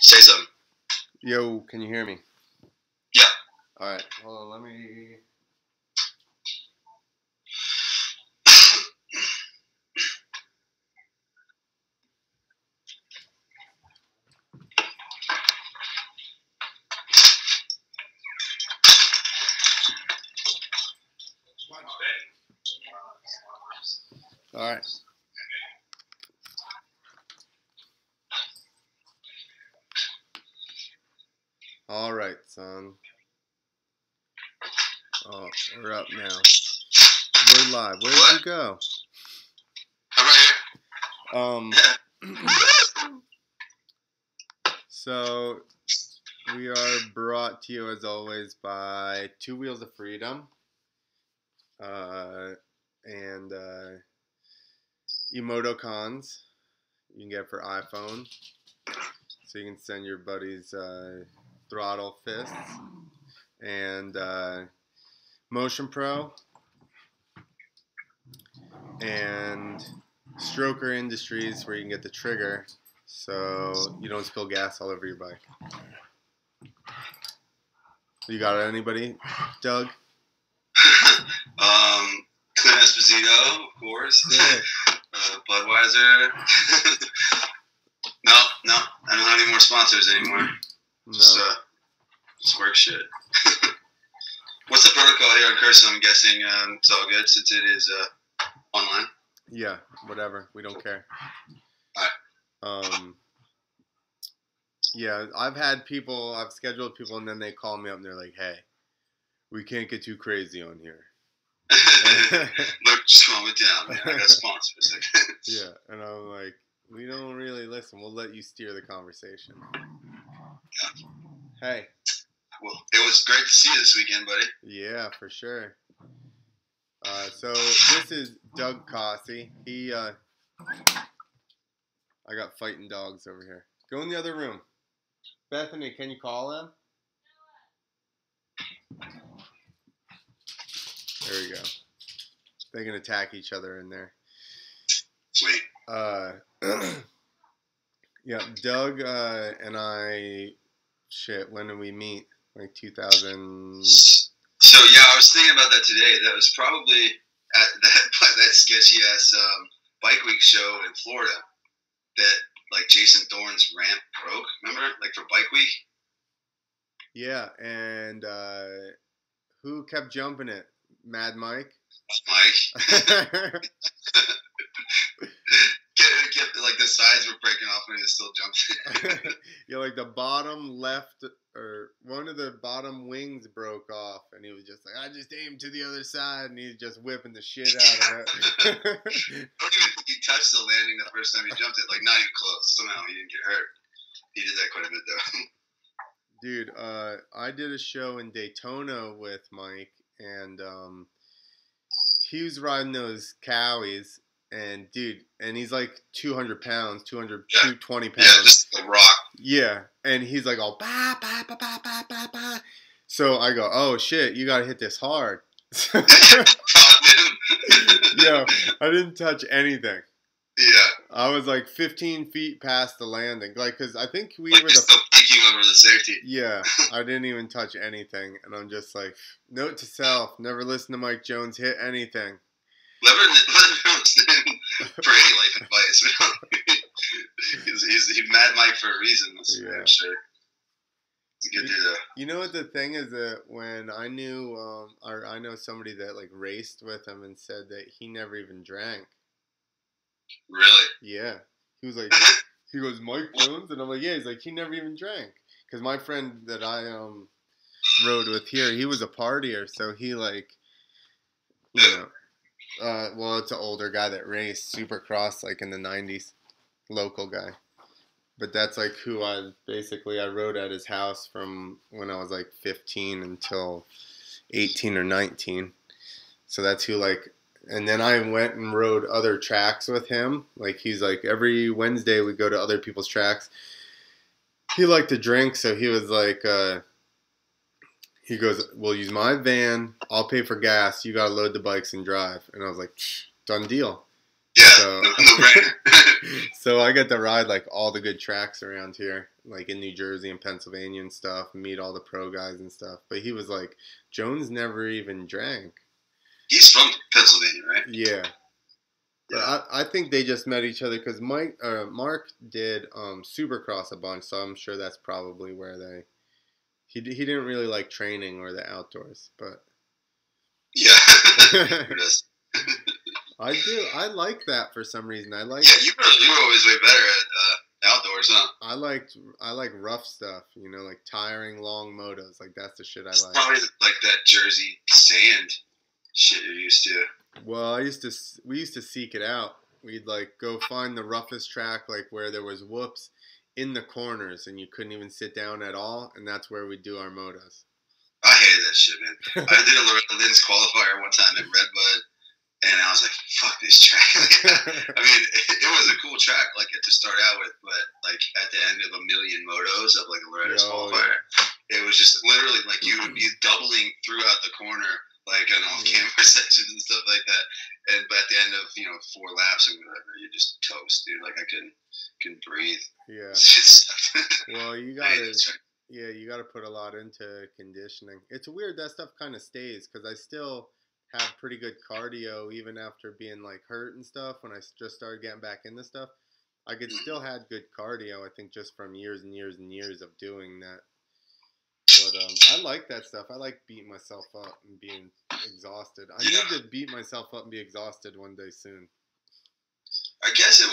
Say something. Yo, can you hear me? Yeah. Alright, hold on, let me... Alright. Alright, son. Oh, we're up now. We're live. Where did you go? I'm right here. So, we are brought to you, as always, by Two Wheels of Freedom. And eMOTOcons you can get for iPhone. So you can send your buddies throttle fists. And Motion Pro. And Stroker Industries, where you can get the trigger so you don't spill gas all over your bike. You got anybody, Doug? Clint esposito, of course. Yeah. Budweiser. No, I don't have any more sponsors anymore. No. Just work shit. What's the protocol here on Curse? I'm guessing it's all good since it is online. Yeah, whatever. We don't care. Alright. Yeah, I've scheduled people, and then they call me up and they're like, hey, we can't get too crazy on here. Look, just calm it down, man. I got sponsors. Yeah, and I'm like, we don't really listen. We'll let you steer the conversation. Yeah. Hey. Well, it was great to see you this weekend, buddy. Yeah, for sure. So this is Doug Cossey. I got fighting dogs over here. Go in the other room. Bethany, can you call them? There we go. They can attack each other in there. Sweet. Yeah, Doug and I, when did we meet? Like 2000. So yeah, I was thinking about that today. That was probably at that sketchy ass bike week show in Florida. That like Jason Thorne's ramp broke. Remember, like for bike week. Yeah, and who kept jumping it? Mad Mike. Mike. Kept, like the sides were breaking off when he was still jumping. Yeah, like the bottom left or one of the bottom wings broke off, and he was just like, I just aimed to the other side, and he's just whipping the shit out of it. I don't even think he touched the landing the first time he jumped it. Like not even close. Somehow he didn't get hurt. He did that quite a bit though. Dude, I did a show in Daytona with Mike, and he was riding those cowies. And dude, and he's like 200 pounds, 220 pounds. Yeah, just a rock. Yeah, and he's like all ba ba ba ba ba ba ba. So I go, oh shit, you gotta hit this hard. Yo, I didn't touch anything. Yeah. I was like 15 feet past the landing, like, cause I think we like were still peeking over the safety. Yeah, I didn't even touch anything, and I'm just like, note to self: never listen to Mike Jones hit anything. Never for any life advice. he's Mad Mike for a reason. That's yeah. I'm sure. He's a good dude. You know what the thing is that when I knew, I know somebody that like raced with him and said that he never even drank. Really? Yeah. He was like, he goes, Mike Jones? And I'm like, yeah. He's like, he never even drank. Because my friend that I rode with here, he was a partier. So he like, you know, well, it's an older guy that raced Supercross like in the 90s. Local guy. But that's like who I rode at his house from when I was like 15 until 18 or 19. So that's who like, and then I went and rode other tracks with him. Like he's like, every Wednesday we go to other people's tracks. He liked to drink, so he was like, he goes, we'll use my van, I'll pay for gas, you gotta load the bikes and drive. And I was like, done deal. Yeah, So, no brainer. so I get to ride like all the good tracks around here, like in New Jersey and Pennsylvania and stuff, and meet all the pro guys and stuff. But he was like, Jones never even drank. He's from Pennsylvania, right? Yeah. But Yeah. I think they just met each other because Mark did Supercross a bunch, so I'm sure that's probably where he didn't really like training or the outdoors, but Yeah. I do. I like that for some reason. I like. Yeah, you were always way better at outdoors, huh? I like rough stuff. You know, like tiring long motos. Like that's the shit I It's like. probably like that Jersey sand shit you're used to. Well, we used to seek it out. We'd like go find the roughest track, like where there was whoops in the corners, and you couldn't even sit down at all, and that's where we do our motos. I hated that shit, man. I did a Loretta Lynn's qualifier one time at Redbud, and I was like, "Fuck this track." I mean, it was a cool track, like to start out with, but like at the end of a million motos of like a Loretta's qualifier, it was just literally like you would be doubling throughout the corner, like on off-camera sections and stuff like that. But at the end of 4 laps or whatever, you just toast, dude. Like I couldn't breathe. Yeah. Shit sucked. Well, you gotta put a lot into conditioning. It's weird that stuff kind of stays because I still have pretty good cardio even after being like hurt and stuff. When I just started getting back into stuff, I could still had good cardio. I think just from years and years and years of doing that. But I like that stuff. I like beating myself up and being exhausted. I need to beat myself up and be exhausted one day soon. I guess it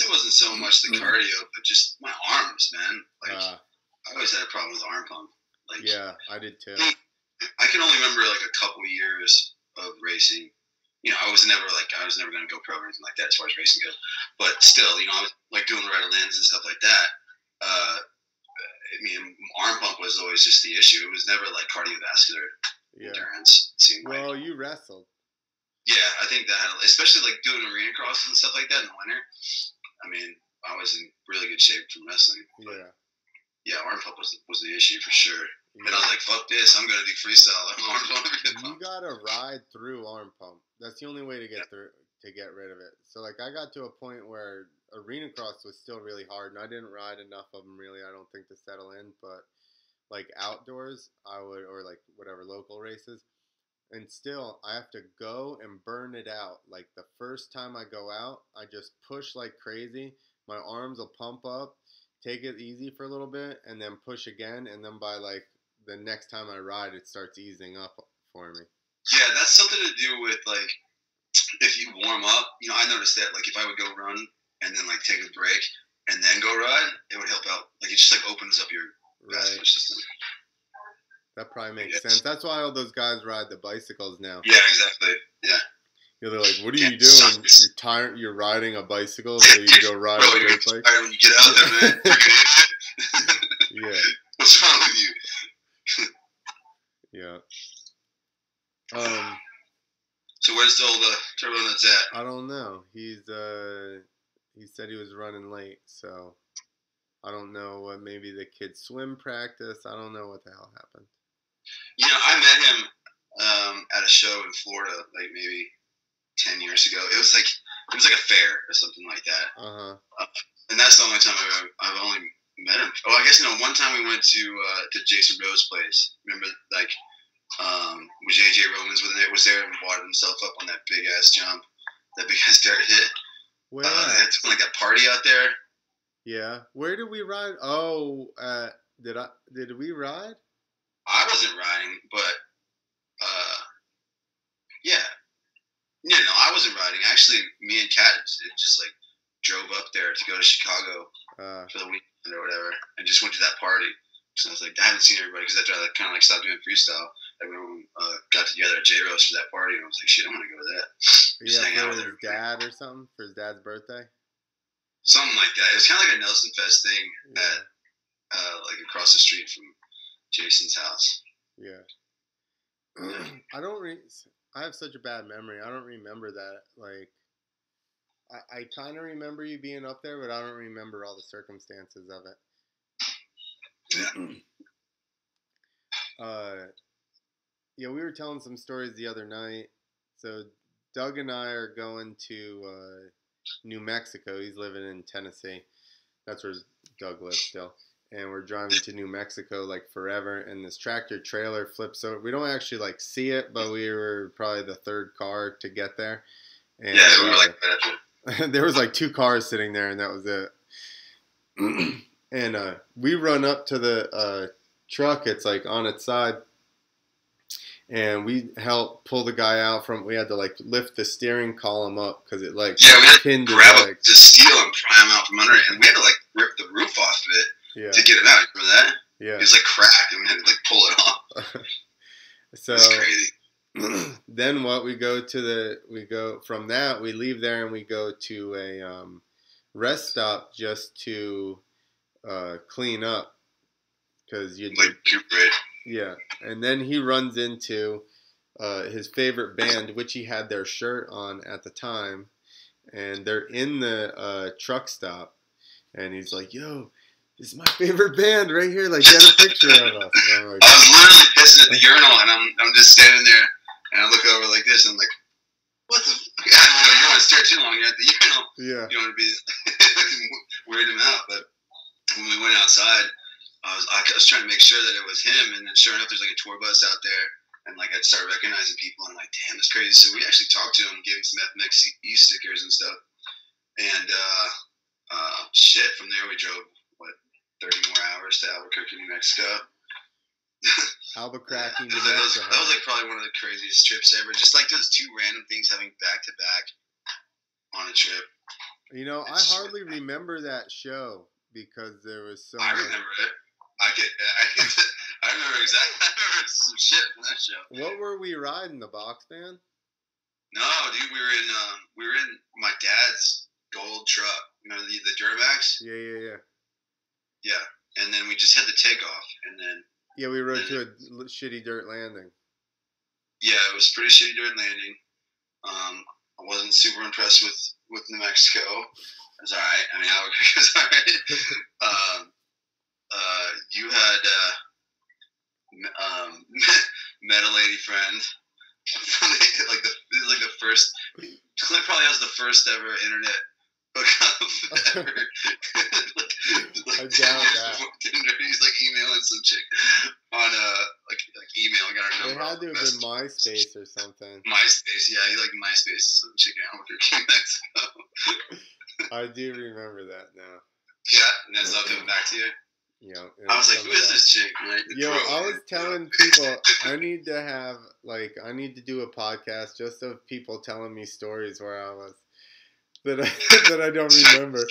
wasn't so much the cardio, but just my arms, man. Like I always had a problem with arm pump. Like yeah, I did too. I can only remember like a couple years of racing. I was never going to go pro or anything like that as far as racing goes. But still, I was like doing the Loretta Lynn's and stuff like that. I mean, arm pump was always just the issue. It was never like cardiovascular endurance. It seemed well, you wrestled. Yeah, I think that, especially like doing arena crosses and stuff like that in the winter. I mean, I was in really good shape from wrestling. Yeah. Yeah, arm pump was the issue for sure. Yeah. And I was like, fuck this, I'm going to do freestyle. You got to ride through arm pump. That's the only way to get rid of it. So, like, I got to a point where arena cross was still really hard, and I didn't ride enough of them, really, I don't think, to settle in. But, like, outdoors, I would, or, like, whatever, local races, and still, I have to go and burn it out. Like, the first time I go out, I just push like crazy. My arms will pump up, take it easy for a little bit, and then push again, and then by, like, the next time I ride, it starts easing up for me. Yeah, that's something to do with, like, if you warm up, I noticed that, like, if I would go run and then, like, take a break and then go ride, it would help out. Like, it just, like, opens up your vascular system. That probably makes sense. That's why all those guys ride the bicycles now. Yeah, exactly. Yeah. They're like, what are you doing? You're tired. You're riding a bicycle, so you can go ride a dirt bike. Tired when you get out there, man. Freaking idiot. Yeah. What's wrong with you? Yeah. So where's all the turbo nuts at? I don't know. He said he was running late, so I don't know what. Maybe the kids swim practice. I don't know what the hell happened. I met him at a show in Florida, like maybe 10 years ago. It was like a fair or something like that. And that's the only time I've only met him. Oh, I guess one time we went to Jason Rhodes' place. Remember, like, when JJ Romans was there and wadded himself up on that big ass jump, that big ass dirt hit. Where? They had like that party out there. Yeah. Where did we ride? Oh, did we ride? I wasn't riding, but yeah. No, I wasn't riding. Actually, me and Kat just like drove up there to go to Chicago for the weekend or whatever, and just went to that party. So I was like, I haven't seen everybody because after I kind of like stopped doing freestyle, everyone got together at J-Rose for that party, and I was like, shit, I'm gonna go to that. Just hang out with his dad or something for his dad's birthday. Something like that. It was kind of like a Nelson Fest thing at like across the street from Jason's house. Yeah. I have such a bad memory. I don't remember that. Like, I kind of remember you being up there, but I don't remember all the circumstances of it. Yeah. Yeah, we were telling some stories the other night. So Doug and I are going to New Mexico. He's living in Tennessee. That's where Doug lives still. And we're driving to New Mexico like forever. And this tractor trailer flips over. We don't actually like see it, but we were probably the third car to get there. And, yeah, we were like there was like 2 cars sitting there, and that was it. And we run up to the truck. It's like on its side. And we helped pull the guy out from. We had to like lift the steering column up because it like we had pinned to grab his the steel and pry him out from under it, and we had to like rip the roof off of it to get him out. Remember that? Yeah. It was like cracked, and we had to like pull it off. So it's crazy. Then what? We go from that. We leave there and we go to a rest stop just to clean up because you like recuperate. Yeah, and then he runs into his favorite band, which he had their shirt on at the time, and they're in the truck stop, and he's like, "Yo, this is my favorite band right here. Like, get a picture of us." And I'm like, I was literally pissing at the urinal, and I'm just standing there, and I look over like this, and I'm like, "What the? I don't want to stare too long. You're at the urinal. Yeah, you don't want to be weird him out." But when we went outside, I was trying to make sure that it was him, and then sure enough, there's like a tour bus out there, and like I'd start recognizing people, and I'm like, damn, that's crazy. So we actually talked to him, gave him some FMX East stickers and stuff, and shit. From there, we drove 30 more hours to Albuquerque, New Mexico. Albuquerque, New Mexico. That was like probably one of the craziest trips ever. Just like those 2 random things having back to back on a trip. You know, I hardly remember that show because there was so. I remember it. I remember exactly. I remember some shit from that show. What were we riding? The box van? No, dude, we were in my dad's gold truck. You know the Duramax. Yeah. Yeah, and then we just had the takeoff, and then. Yeah, we rode to a shitty dirt landing. Yeah, it was pretty shitty dirt landing. I wasn't super impressed with New Mexico. It was alright. I mean, Albuquerque was alright. You had met a lady friend. Like the first. Clint probably has the first ever internet hookup ever. I doubt that. Tinder, he's like emailing some chick on like email. I got her number. It had to have been MySpace or something. MySpace, yeah, he like MySpace some chick in Albuquerque, Mexico. I do remember that now. Yeah, and that's not coming back to you. Yeah, I was like, who is this chick? Like, yo, I was telling people I need to do a podcast just of people telling me stories where I was that I don't remember.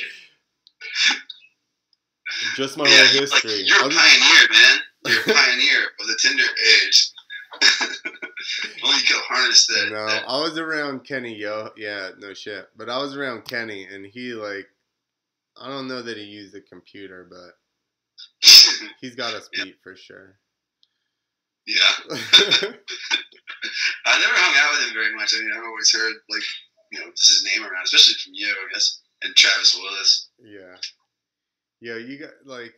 Just my whole history. Like, you're a pioneer, man. You're a pioneer of the Tinder age. Only you could harness that. No, I was around Kenny, yo. Yeah, no shit. But I was around Kenny, and he, like, I don't know that he used a computer, but he's got us beat for sure. Yeah. I never hung out with him very much. I mean, I've always heard, like, just his name around, especially from you, I guess, and Travis Willis. Yeah. Yeah, you got, like,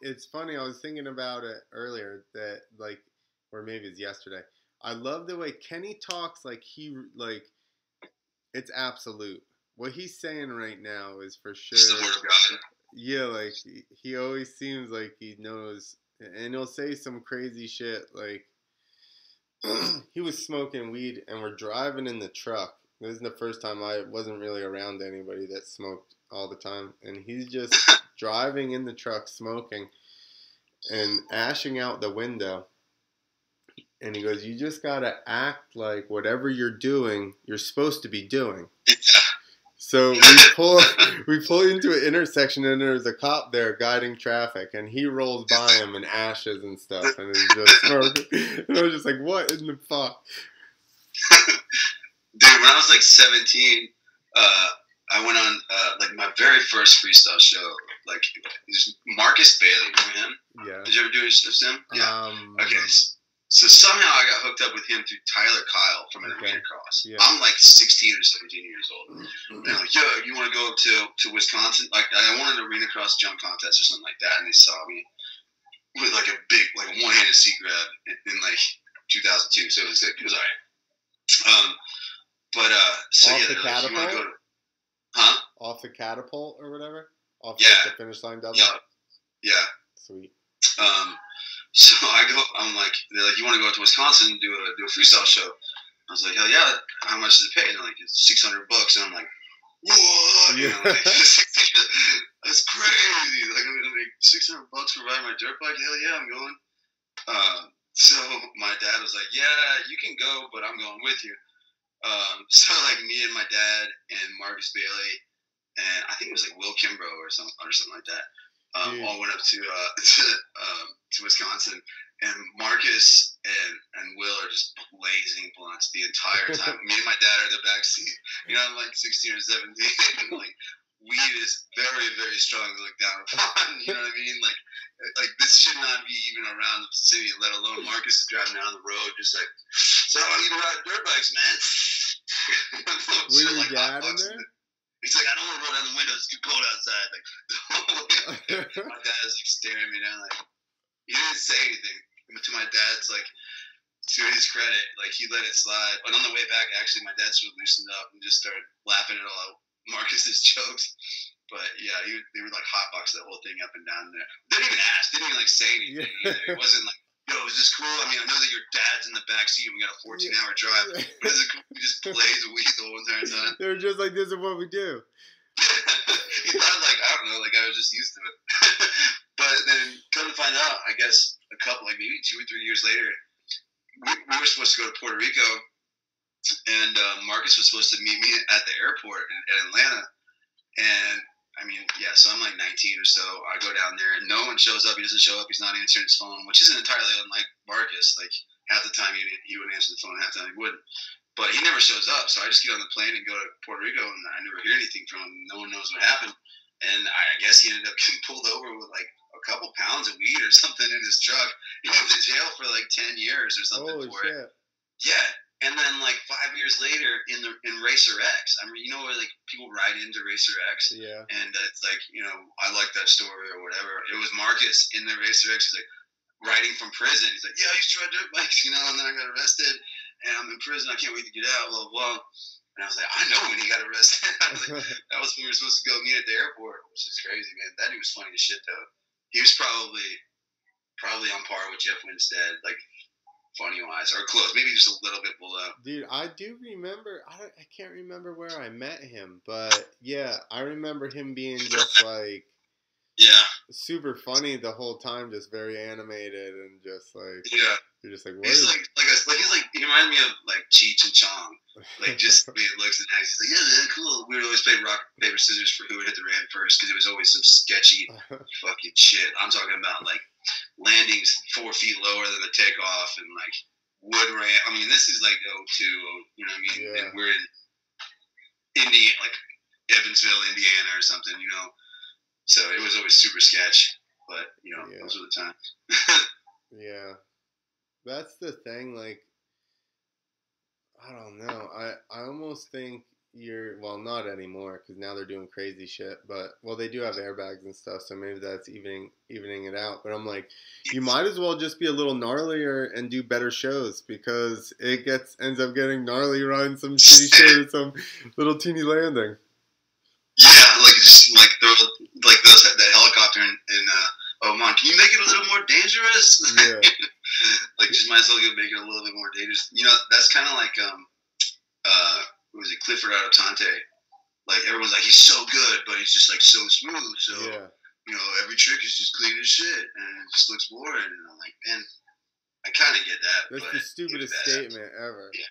it's funny, I was thinking about it earlier that, like, or maybe it's yesterday. I love the way Kenny talks like it's absolute. What he's saying right now is for sure. It's the word of God. Yeah, like, he always seems like he knows, and he'll say some crazy shit, like, he was smoking weed, and we're driving in the truck. This is the first time I wasn't really around anybody that smoked all the time, and he's just driving in the truck smoking and ashing out the window, and he goes, you just gotta act like whatever you're doing, you're supposed to be doing. So we pull into an intersection, and there's a cop there guiding traffic, and he rolls by him and ashes and stuff, and is just smoking. And I was just like, what in the fuck? Dude, when I was like 17, I went on like my very first freestyle show. Like, it was Marcus Bailey, remember him? Yeah. Did you ever do any shows with him? Yeah. Okay. So somehow I got hooked up with him through Tyler Kyle from Intermediate Cross. Yeah. I'm like 16 or 17 years old. And they're like, yo, you want to go up to Wisconsin? Like, I wanted an arena cross jump contest or something like that, and they saw me with like a big, like a one-handed seat grab in like 2002. So it was all right. But so Off yeah, the they're like, you want to catapult? go to, huh? Off the catapult or whatever? Off Yeah. like, the finish line double? Yeah. Sweet. So I'm like, they're like, you want to go to Wisconsin and do a freestyle show? I was like, hell yeah. How much does it pay? And they're like, it's $600. And I'm like, what? You know, like, that's crazy. Like, I'm gonna make $600 for riding my dirt bike. Hell yeah, I'm going. So my dad was like, yeah, you can go, but I'm going with you. So like me and my dad and Marcus Bailey and I think it was like Will Kimbrough or something like that. All went up to Wisconsin, and Marcus and Will are just blazing blunts the entire time. Me and my dad are in the back seat. You know, I'm like 16 or 17. Like weed is very, very strong to look down upon. You know what I mean? Like this should not be even around the city, let alone Marcus is driving down the road, just like, so I want you to ride dirt bikes, man. Were your like dad in there? He's like, I don't want to roll down the windows. It's too cold outside. Like, the whole way up there, my dad is like staring me down. Like, he didn't say anything. But to my dad's like, to his credit, like he let it slide. But on the way back, actually, my dad sort of loosened up and just started laughing at all Marcus's jokes. But yeah, they were like hotbox that whole thing up and down there. They didn't even ask. They didn't even like say anything either. It wasn't like, yo, is this cool? I mean, I know that your dad's in the back seat and we got a 14-hour drive. But is it cool? We just blaze weed the whole entire time. They were just like, this is what we do. He thought like, I don't know, like I was just used to it. But then come to find out, I guess a couple, like maybe 2 or 3 years later, we were supposed to go to Puerto Rico, and Marcus was supposed to meet me at the airport in Atlanta. And I mean, yeah, so I'm like 19 or so. I go down there, and no one shows up. He doesn't show up. He's not answering his phone, which isn't entirely unlike Marcus. Like half the time he would answer the phone, half the time he wouldn't. But he never shows up. So I just get on the plane and go to Puerto Rico, and I never hear anything from him. No one knows what happened. And I guess he ended up getting pulled over with like a couple pounds of weed or something in his truck. He went to jail for like 10 years or something. Holy for shit. it. Yeah. And then like 5 years later in Racer X, I mean, you know where like people ride into Racer X? Yeah. And it's like, you know, I like that story or whatever. It was Marcus in the Racer X. He's like riding from prison. He's like, yeah, I used to ride dirt bikes, you know, and then I got arrested and I'm in prison. I can't wait to get out, blah, blah. And I was like, I know when he got arrested. I was like, that was when we were supposed to go meet at the airport, which is crazy, man. That dude was funny as shit, though. He was probably on par with Jeff Winstead, like, funny-wise, or close, maybe just a little bit below. Dude, I do remember, I can't remember where I met him, but yeah, I remember him being just like, yeah, super funny the whole time, just very animated and just like, yeah, you're just like, what he's is like he reminds me of like Cheech and Chong, like just the way it looks and acts. He's like, yeah, man, cool. We would always play rock paper scissors for who would hit the ramp first because it was always some sketchy fucking shit. I'm talking about like landings 4 feet lower than the takeoff and like wood ramp. I mean, this is like '02, you know what I mean? Yeah. And we're in Indiana, like Evansville, Indiana, or something, you know. So it was always super sketch, but you know, those were the times. Yeah, that's the thing. Like, I don't know. I almost think well, not anymore because now they're doing crazy shit. But well, they do have airbags and stuff, so maybe that's evening it out. But I'm like, you might as well just be a little gnarlier and do better shows because it ends up getting gnarly riding some shitty shit or some little teeny landing. Yeah, like just like that helicopter in Oman. Can you make it a little more dangerous? Yeah. Like just might as well make it a little bit more dangerous. You know, that's kind of like what was it, Clifford out of Tante? Like everyone's like, he's so good, but he's just like so smooth. So you know, every trick is just clean as shit, and it just looks boring. And I'm like, man, I kind of get that. That's the stupidest statement ever. Yeah.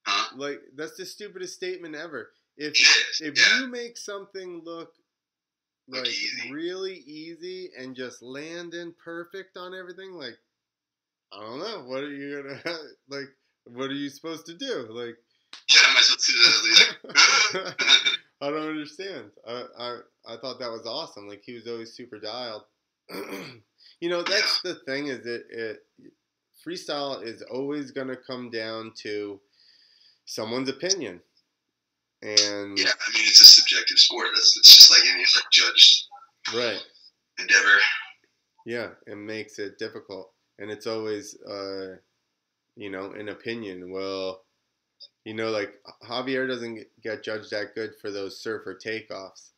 Huh? Like that's the stupidest statement ever. If you make something look like easy. Really easy and just land in perfect on everything, like I don't know, what are you gonna like? What are you supposed to do? Like, yeah, am I supposed to like? I don't understand. I thought that was awesome. Like he was always super dialed. You know, that's the thing is it freestyle is always gonna come down to someone's opinion. And yeah, I mean it's a subjective sport. It's just like any other judged endeavor. Yeah, it makes it difficult, and it's always, you know, an opinion. Well, You know, like Javier doesn't get judged that good for those surfer takeoffs.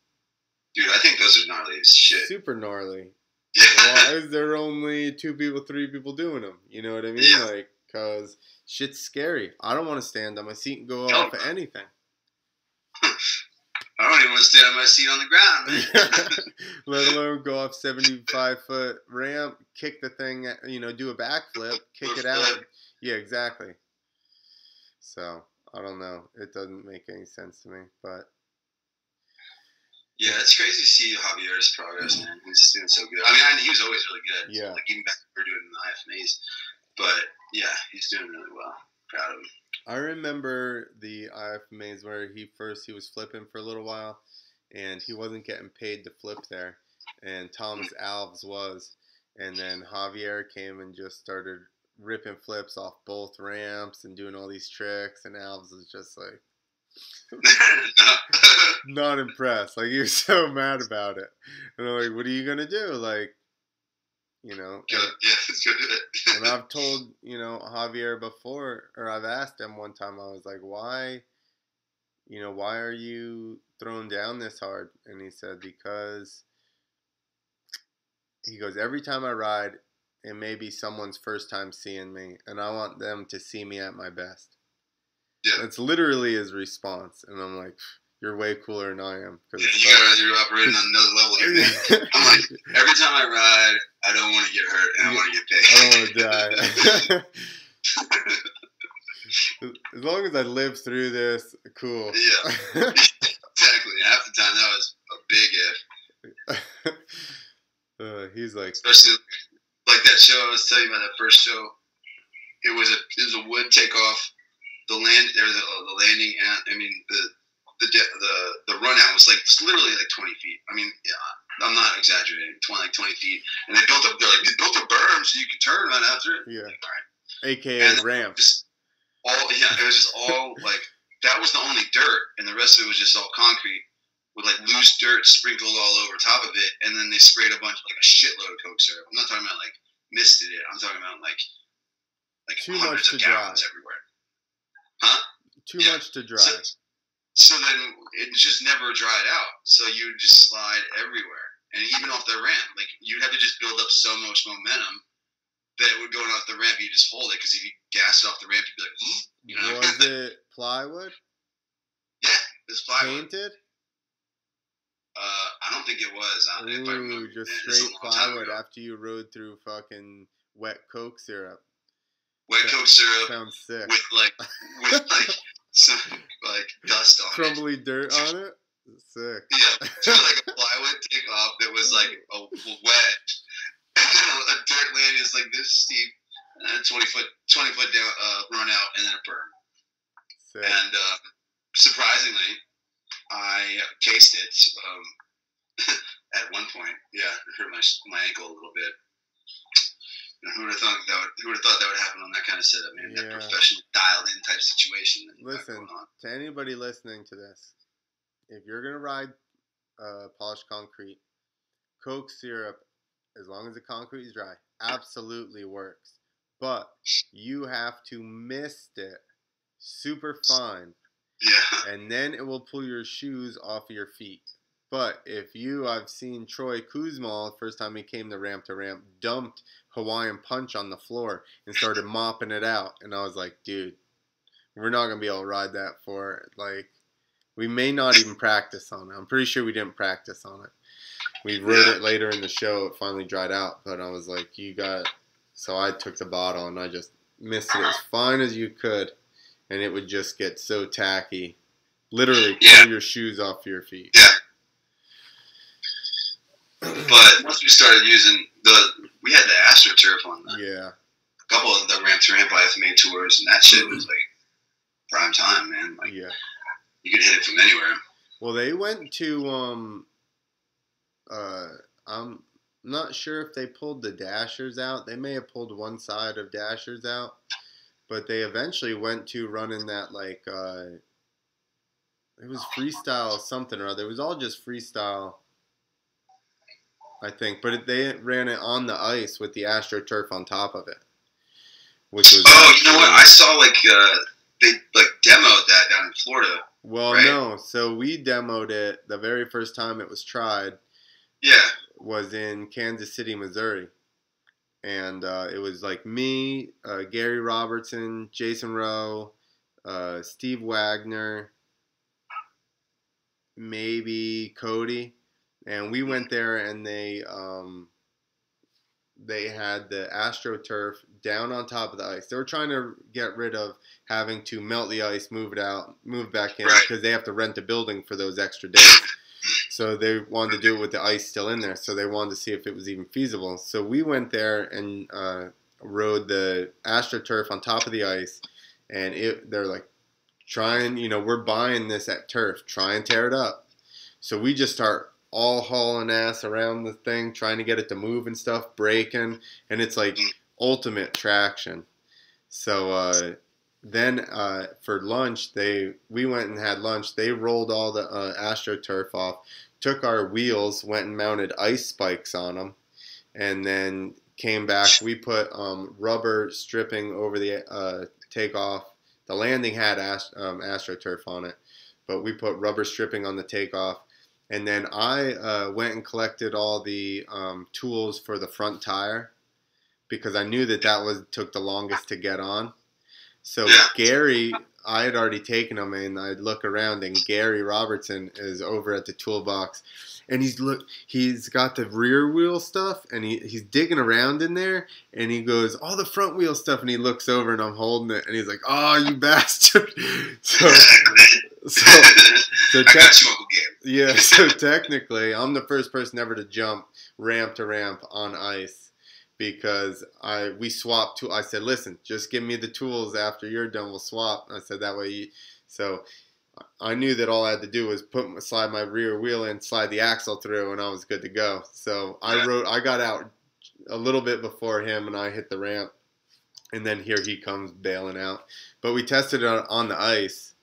Dude, I think those are gnarly as shit. Super gnarly. Yeah. Why is there only 2 people, 3 people doing them? You know what I mean? Yeah. Like, cause shit's scary. I don't want to stand on my seat and go off of anything. I don't even want to stand on my seat on the ground, man. Let alone go off 75-foot ramp, kick the thing, you know, do a backflip, kick it out. Yeah, exactly. So, I don't know. It doesn't make any sense to me, but. Yeah, it's crazy to see Javier's progress, man. He's doing so good. I mean, he was always really good. Yeah. Like, even back when we were doing the IFMAs. But, yeah, he's doing really well. Proud of him. I remember the IFMAs where he was flipping for a little while, and he wasn't getting paid to flip there, and Thomas Alves was, and then Javier came and just started ripping flips off both ramps and doing all these tricks, and Alves was just like not impressed. Like, he was so mad about it, and I'm like, what are you gonna do? Like, you know, yeah, let's go do it. And I've told, you know, Javier before, or I've asked him one time, I was like, why are you throwing down this hard? And he said, because, he goes, every time I ride, it may be someone's first time seeing me, and I want them to see me at my best. Yeah. That's literally his response. And I'm like, you're way cooler than I am. Yeah, you're operating on another level here. I'm like, every time I ride, I don't want to get hurt, and I want to get paid. I don't want to die. As long as I live through this, cool. Yeah, exactly. Half the time, that was a big if. He's like, especially like that show I was telling you about, that first show. It was a wood takeoff. The landing, and I mean the run out was literally 20 feet. I mean, yeah, I'm not exaggerating. 20 feet, and they built a berm so you could turn right after it. Yeah. Like, all right. AKA ramp. It was just all like, that was the only dirt, and the rest of it was just all concrete with like loose dirt sprinkled all over top of it, and then they sprayed a shitload of Coke syrup. I'm not talking about like misted it. I'm talking about like too hundreds much of to gallons dry. everywhere. Huh? Too much to dry. So then it just never dried out. So you would just slide everywhere. And even off the ramp, like, you'd have to just build up so much momentum that it would go off the ramp, you just hold it. Because if you gas it off the ramp, you'd be like, you know? Was it plywood? Yeah, it was plywood. Painted? I don't think it was. Ooh, just straight plywood after you rode through fucking wet Coke syrup. Wet Coke syrup. Sounds sick. With some dust on Crumbly it. dirt on it? Sick. Yeah. So like a plywood takeoff that was like a wet. A dirt landing is like this steep, 20 foot down, run out, and then a berm. Sick. And surprisingly, I cased it at one point. Yeah, it hurt my ankle a little bit. Who would have thought that would happen on that kind of setup, man? Yeah. That professional, dialed-in type situation. Listen, to anybody listening to this, if you're gonna ride polished concrete, Coke syrup, as long as the concrete is dry, absolutely works. But you have to mist it super fine. Yeah. And then it will pull your shoes off of your feet. But I've seen Troy Kuzma, the first time he came to ramp, dumped Hawaiian Punch on the floor and started mopping it out. And I was like, dude, we're not going to be able to ride that for, we may not even practice on it. I'm pretty sure we didn't practice on it. We rode it later in the show. It finally dried out. But I was like, so I took the bottle and I just misted it as fine as you could. And it would just get so tacky. Literally pull your shoes off your feet. Yeah. But once we started using we had the AstroTurf on a couple of the ramp-to-ramp IFMA tours, and that shit was prime time, man. You could hit it from anywhere. Well, they went to I'm not sure if they pulled the dashers out. They may have pulled one side of dashers out, but they eventually went to running that it was freestyle something or other. It was all just freestyle, I think, but they ran it on the ice with the AstroTurf on top of it, which was. Oh, you know what? I saw they like demoed that down in Florida. Well, right? no. So we demoed it the very first time it was tried. Yeah. Was in Kansas City, Missouri. And it was like me, Gary Robertson, Jason Rowe, Steve Wagner, maybe Cody. And we went there and they had the AstroTurf down on top of the ice. They were trying to get rid of having to melt the ice, move it out, move back in, because they have to rent a building for those extra days. So they wanted to do it with the ice still in there. So they wanted to see if it was even feasible. So we went there and rode the AstroTurf on top of the ice. And they're like, we're buying this at Turf. Try and tear it up. So we just start all hauling ass around the thing, trying to get it to move and stuff, braking. And it's like ultimate traction. So then for lunch, we went and had lunch. They rolled all the AstroTurf off, took our wheels, went and mounted ice spikes on them, and then came back. We put rubber stripping over the takeoff. The landing had AstroTurf on it, but we put rubber stripping on the takeoff. And then I went and collected all the tools for the front tire because I knew that took the longest to get on. So Gary, I had already taken him, and I'd look around, and Gary Robertson is over at the toolbox, and he's got the rear wheel stuff, and he's digging around in there, and he goes, all the front wheel stuff, and he looks over, and I'm holding it, and he's like, oh, you bastard. So technically, I'm the first person ever to jump ramp to ramp on ice. Because we swapped. I said, listen, just give me the tools after you're done. We'll swap. I said that way. So I knew that all I had to do was slide my rear wheel in, slide the axle through, and I was good to go. So I got out a little bit before him, and I hit the ramp, and then here he comes bailing out. But we tested it on the ice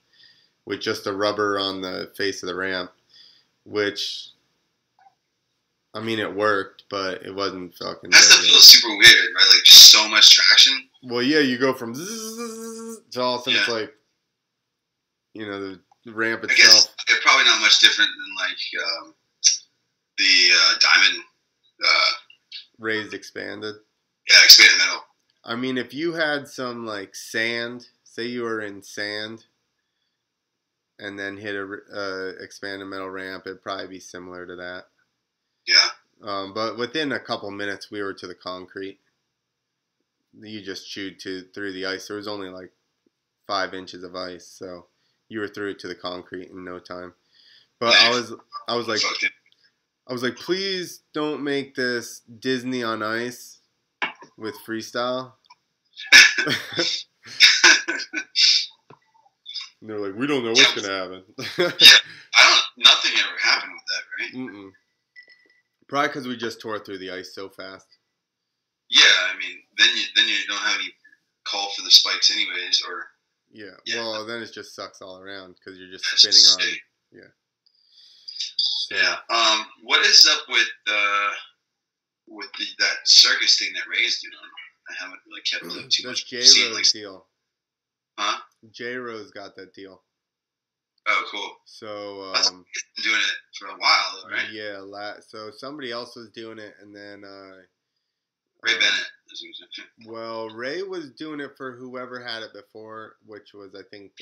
with just a rubber on the face of the ramp, which, I mean, it worked, but it wasn't fucking. That stuff feels super weird, right? Like just so much traction. Well, yeah, you go from zzz to all of a sudden it's like, the ramp itself. I guess it's probably not much different than like the diamond. Raised expanded. Yeah, expanded metal. I mean, if you had some like sand, say you were in sand, and then hit a expanded metal ramp, it'd probably be similar to that. Yeah. But within a couple minutes, we were to the concrete. You just chewed through the ice. There was only like 5 inches of ice, so you were through it to the concrete in no time. But I was like, please don't make this Disney on Ice with freestyle. And they're like, we don't know what's gonna happen. Nothing ever happened with that, right? Mm-mm. Probably because we just tore through the ice so fast. Yeah, I mean, then you don't have any call for the spikes anyways, or... Yeah. Well, then it just sucks all around because you're just spinning on... Yeah. So. Yeah. What is up with that circus thing that Ray's doing? I haven't really kept up too much. That's J-Ro's deal. Huh? J-Ro's got that deal. Oh, cool. So, been doing it for a while, though, right? Yeah. So somebody else was doing it, and then Ray Bennett. Well, Ray was doing it for whoever had it before, which was, I think,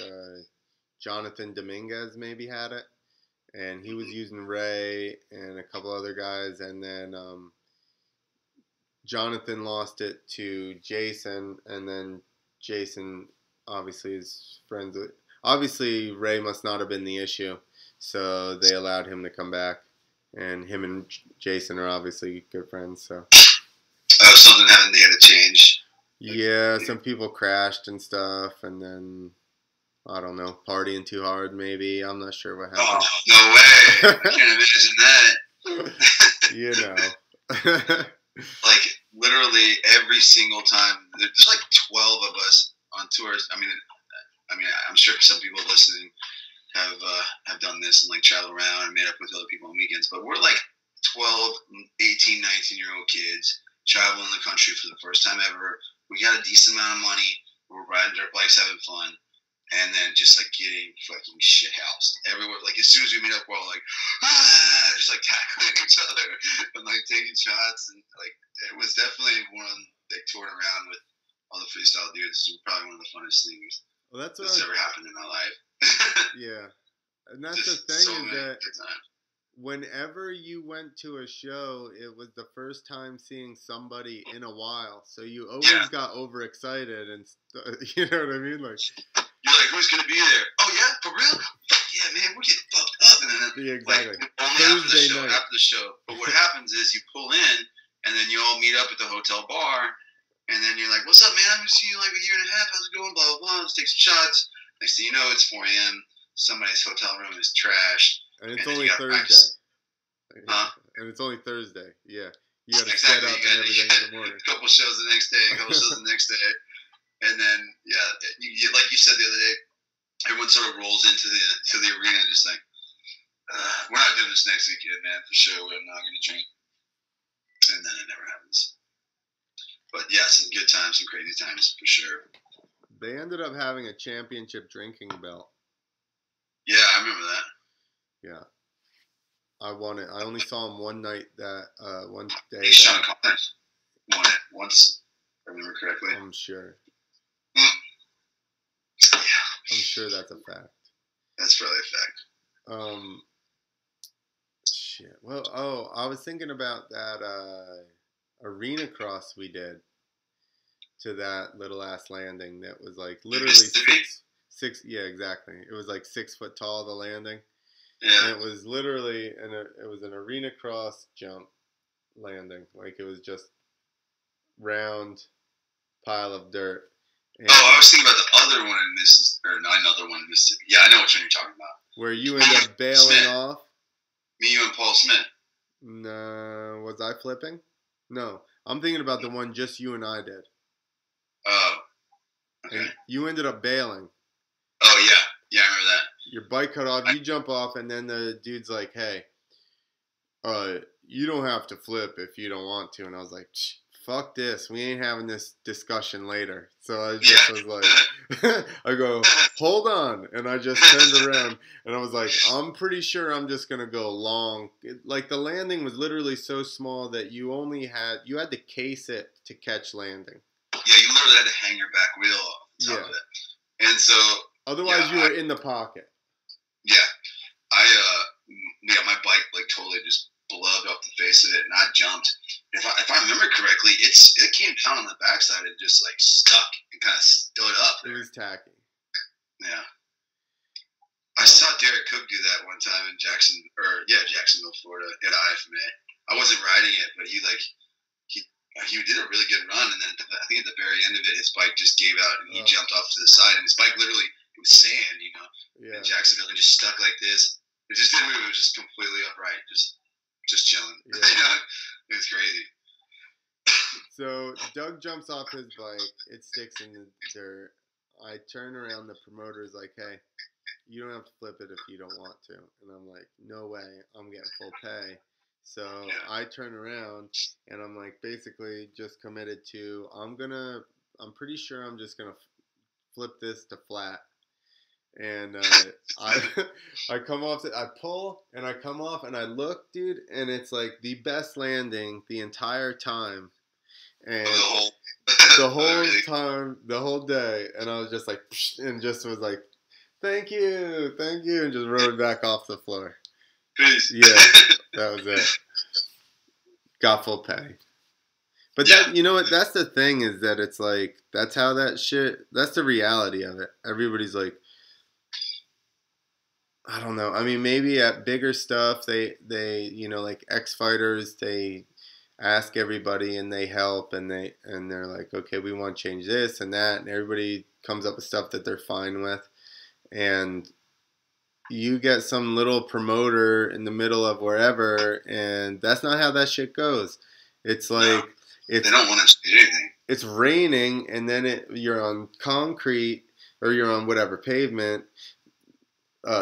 Jonathan Dominguez maybe had it, and he was using Ray and a couple other guys, and then Jonathan lost it to Jason, and then Jason obviously is friends with... Obviously, Ray must not have been the issue, so they allowed him to come back. And him and Jason are obviously good friends, so... Oh, something happened, they had to change. Yeah, some people crashed and stuff, and then, I don't know, partying too hard, maybe. I'm not sure what happened. Oh, no way! I can't imagine that. Like, literally every single time, there's like 12 of us on tours. I mean, I'm sure some people listening have done this and like traveled around and met up with other people on weekends. But we're like 12, 18, 19-year-old kids traveling the country for the first time ever. We got a decent amount of money. We're riding dirt bikes, having fun, and then just like getting fucking shit housed everywhere. Like as soon as we meet up, we're all like, just like tackling each other and like taking shots, and like it was definitely one like touring around with all the freestyle dudes. This was probably one of the funnest things that's ever happened in my life. Yeah, and that's just the thing so is that whenever you went to a show, it was the first time seeing somebody in a while, so you always got overexcited, and you know what I mean, like. You're like, who's going to be there? Oh, yeah? For real? Fuck yeah, man. We're getting fucked up. And then, yeah, exactly. Like, only after the show. But what happens is you pull in, and then you all meet up at the hotel bar, and then you're like, what's up, man? I haven't seen you like a year and a half. How's it going? Blah, blah, blah. Let's take some shots. Next thing you know, it's 4 a.m. Somebody's hotel room is trashed. And it's only Thursday. And it's only Thursday. Yeah. You got to set up and everything in the morning. A couple shows the next day, And then, like you said the other day, everyone sort of rolls into the arena just like, we're not doing this next weekend, man, for sure. We're not going to drink. And then it never happens. But yeah, some good times, some crazy times for sure. They ended up having a championship drinking belt. Yeah, I remember that. Yeah. I won it. I only saw him one night one day. Sean Connors won it once, if I remember correctly. I'm sure. Yeah. I'm sure that's a fact. That's probably a fact. Shit. Well, I was thinking about that arena cross we did to that little ass landing that was like literally six. Yeah, exactly. It was like 6 foot tall, the landing. Yeah. And it was literally it was an arena cross jump landing. Like it was just round pile of dirt. And I was thinking about the other one in Mississippi, or another one in Mississippi. Yeah, I know which one you're talking about. Where you end up bailing off. Me, you, and Paul Smith. No, was I flipping? No, I'm thinking about the one just you and I did. Oh, okay. And you ended up bailing. Oh yeah, I remember that. Your bike cut off. You jump off, and then the dude's like, "Hey, you don't have to flip if you don't want to." And I was like, fuck this. We ain't having this discussion later. So I just was like, I go, hold on. And I just turned around and I was like, I'm pretty sure I'm just going to go long. Like the landing was literally so small that you had to case it to catch landing. Yeah, you literally had to hang your back wheel off top of it. And so. Otherwise you were in the pocket. Yeah. My bike like totally just blubbed off the face of it, and I jumped. If I remember correctly, it came down on the backside and just like stuck and kind of stood up. It was tacky. Yeah. I saw Derek Cook do that one time in Jacksonville, Florida, at IFMA. I wasn't riding it, but he did a really good run, and then I think at the very end of it, his bike just gave out, and he jumped off to the side, and his bike literally, it was sand, in Jacksonville, and just stuck like this. It just didn't move. It was just completely upright, just chilling. Yeah. It was crazy. So Doug jumps off his bike. It sticks in the dirt. I turn around. The promoter's like, "Hey, you don't have to flip it if you don't want to." And I'm like, "No way. I'm getting full pay." So I turn around and I'm like, basically just committed to, I'm pretty sure I'm just gonna flip this to flat. And I come off, I pull and I come off and I look, dude, and it's like the best landing the entire time. And the whole time, the whole day, and I was just like, and just was like, thank you, and just rode back off the floor. Peace. Yeah, that was it. Got full pay. But that, you know what, that's the thing, is that it's like, that's how that shit, that's the reality of it. Everybody's like, I don't know. I mean, maybe at bigger stuff, they like X Fighters, they ask everybody and they help and they're like, okay, we want to change this and that, and everybody comes up with stuff that they're fine with, and you get some little promoter in the middle of wherever, and that's not how that shit goes. It's like they don't want to do anything. It's raining, and then you're on concrete or you're on whatever pavement.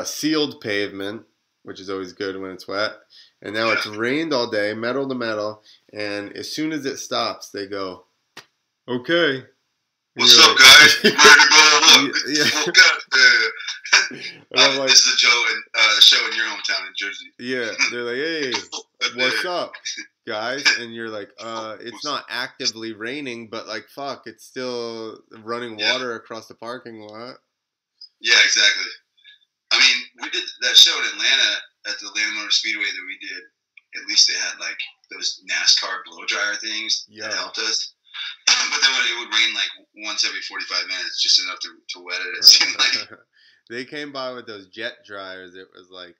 Sealed pavement, which is always good when it's wet, and now it's rained all day, metal to metal, and as soon as it stops, they go, okay, What's up, guys? Ready to go? Look, Yeah. woke up. And I'm like, this is a show in your hometown in Jersey. yeah, they're like, hey, what's up, guys? And you're like, it's not actively raining, but like, fuck, it's still running water across the parking lot. Yeah, exactly. I mean, we did that show in Atlanta at the Atlanta Motor Speedway that we did. At least they had like those NASCAR blow dryer things that helped us. But then it would rain like once every 45 minutes, just enough to wet it. It seemed like. They came by with those jet dryers. It was like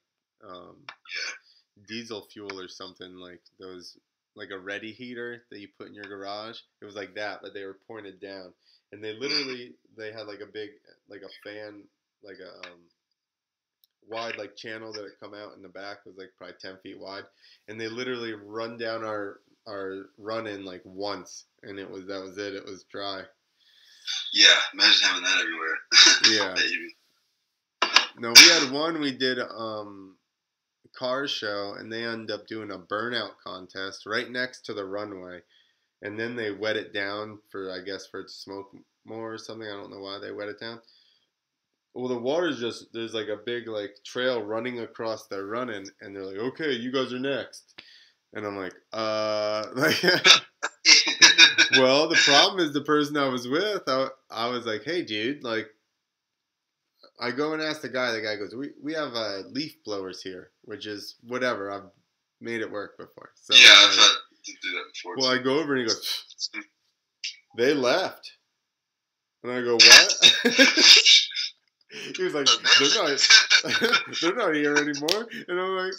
diesel fuel or something, like those, like a ready heater that you put in your garage. It was like that, but they were pointed down. And they literally, they had like a big, like a fan, like a wide like channel that would come out in the back. It was like probably 10 feet wide. And they literally run down our run-in like once. And that was it. It was dry. Yeah, imagine having that everywhere. Yeah. No, we had one. We did car show, and they ended up doing a burnout contest right next to the runway, and then they wet it down for, I guess, for it to smoke more or something. I don't know why they wet it down. Well, the water's just, there's like a big like trail running across their run-in, and they're like, okay, you guys are next. And I'm like, well, the problem is the person I was with, I was like, hey, dude, like, I go and ask the guy goes, we have leaf blowers here, which is whatever. I've made it work before. So, yeah, I've had to do that before. Well, I go over and he goes, they left. And I go, what? He was like, they're not here anymore. And I'm like,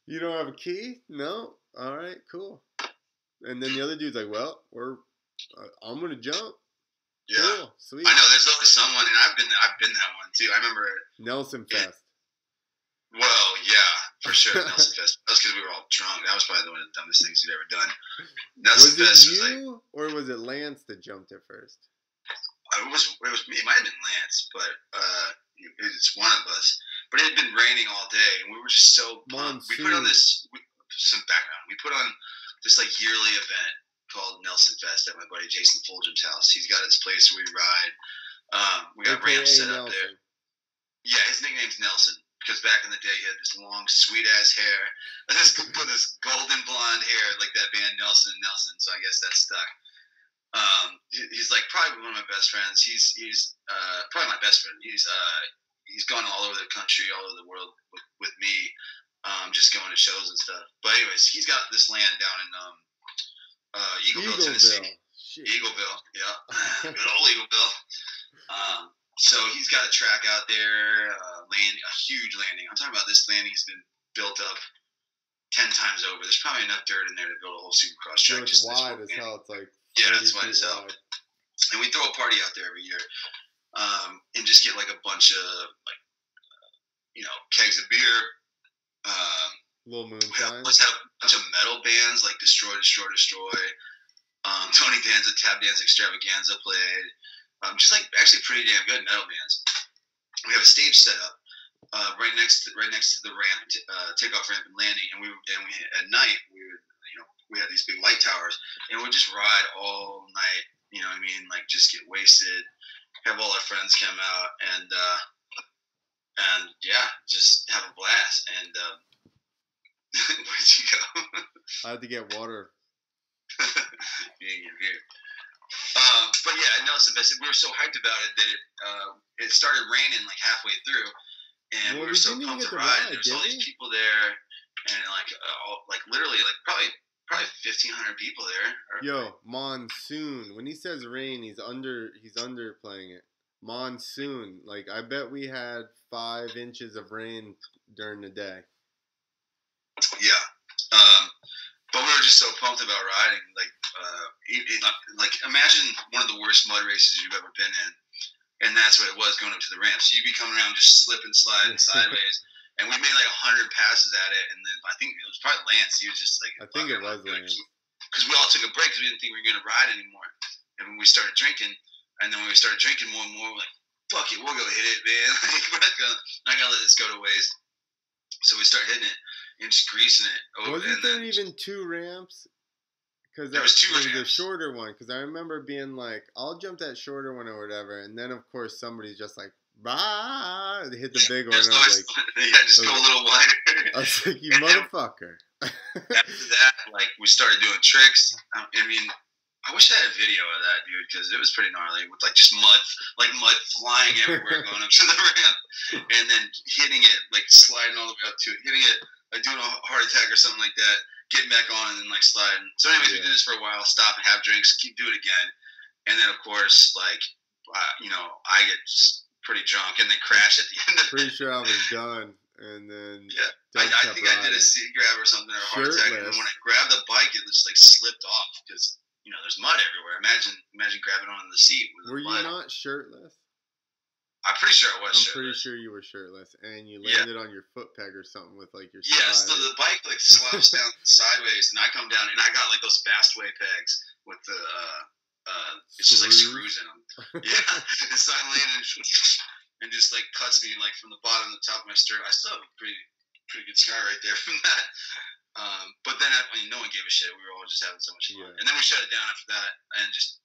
you don't have a key? No? All right, cool. And then the other dude's like, well, I'm going to jump. Yeah, cool, sweet. I know. There's always someone, and I've been that one too. I remember Nelson Fest. Well, yeah, for sure, Nelson Fest. That was because we were all drunk. That was probably one of the dumbest things we'd ever done. Nelson Fest was like, or was it Lance that jumped it first? It was me. It might have been Lance, but it's one of us. But it had been raining all day, and we were just so pumped. We put on some background. We put on this like yearly event called Nelson Fest at my buddy Jason Fulgham's house. He's got his place where we ride. We got ramps set up there. Yeah, his nickname's Nelson because back in the day he had this long, sweet ass hair, this golden blonde hair like that band Nelson & Nelson. So I guess that stuck. He's like probably one of my best friends. He's probably my best friend. He's gone all over the country, all over the world with me, just going to shows and stuff. But anyways, he's got this land down in Eagleville, Tennessee. Shit. Eagleville, yeah. Good old Eagleville. So he's got a track out there, a huge landing. I'm talking about this landing has been built up 10 times over. There's probably enough dirt in there to build a whole supercross track. It's wide as hell. It's like it's wide as hell. And we throw a party out there every year, and just get like a bunch of kegs of beer. Little moonshine. Let's have a bunch of metal bands like Destroy. Tony Danza, Tab Dance Extravaganza played. Just like actually pretty damn good metal bands. We have a stage set up right next to the ramp, takeoff ramp and landing, and we at night we had these big light towers, and we'd just ride all night. You know what I mean? Like just get wasted, have all our friends come out, and yeah, just have a blast. And where'd you go? I had to get water. But yeah, Nelson Fest, we were so hyped about it that it started raining like halfway through, and we were so pumped to ride. There's all these people there, and literally probably 1,500 people there. Yo, monsoon. When he says rain, he's underplaying it. Monsoon. Like I bet we had 5 inches of rain during the day. Yeah. But we were just so pumped about riding. Like imagine one of the worst mud races you've ever been in, and that's what it was going up to the ramp. So you'd be coming around just slipping, sliding sideways, and we made like 100 passes at it, and then I think it was probably Lance. He was just like, I think it was Lance, because we all took a break because we didn't think we were going to ride anymore, and when we started drinking, and then when we started drinking more and more, we're like, fuck it, we'll go hit it, man. Like, we're not gonna let this go to waste. So we started hitting it and just greasing it. Wasn't there even 2 ramps? Because there was two there was a ramps. shorter one. Because I remember being like, I'll jump that shorter one or whatever. And then, of course, somebody's just like, bah! They hit the big one. And I was like, yeah, just go a little wider. I was like, you motherfucker. After that, like, we started doing tricks. I mean, I wish I had a video of that, dude, because it was pretty gnarly with, like, just mud flying everywhere going up to the ramp. And then hitting it, like, sliding all the way up to it, hitting it, like, doing a heart attack or something like that, getting back on and then, like, sliding. So anyways, we did this for a while, stop and have drinks, do it again. And then, of course, like, you know, I get pretty drunk and then crash at the end of it. Pretty sure I was done. And then I think I did a seat grab or something or a heart attack. And then when I grabbed the bike, it just, like, slipped off because, you know, there's mud everywhere. Imagine grabbing onto the seat. Were you not shirtless? I'm pretty sure I was shirtless. I'm pretty sure you were shirtless. And you landed on your foot peg or something with, like, your side. So the bike, like, slouched down sideways, and I come down, and I got, like, those fastway pegs with the, it's just, like, screws in them. Yeah. And so I landed and just, like, cuts me, like, from the bottom to the top of my sternum. I still have a pretty good scar right there from that. But then, I mean, no one gave a shit. We were all just having so much fun. And then we shut it down after that and just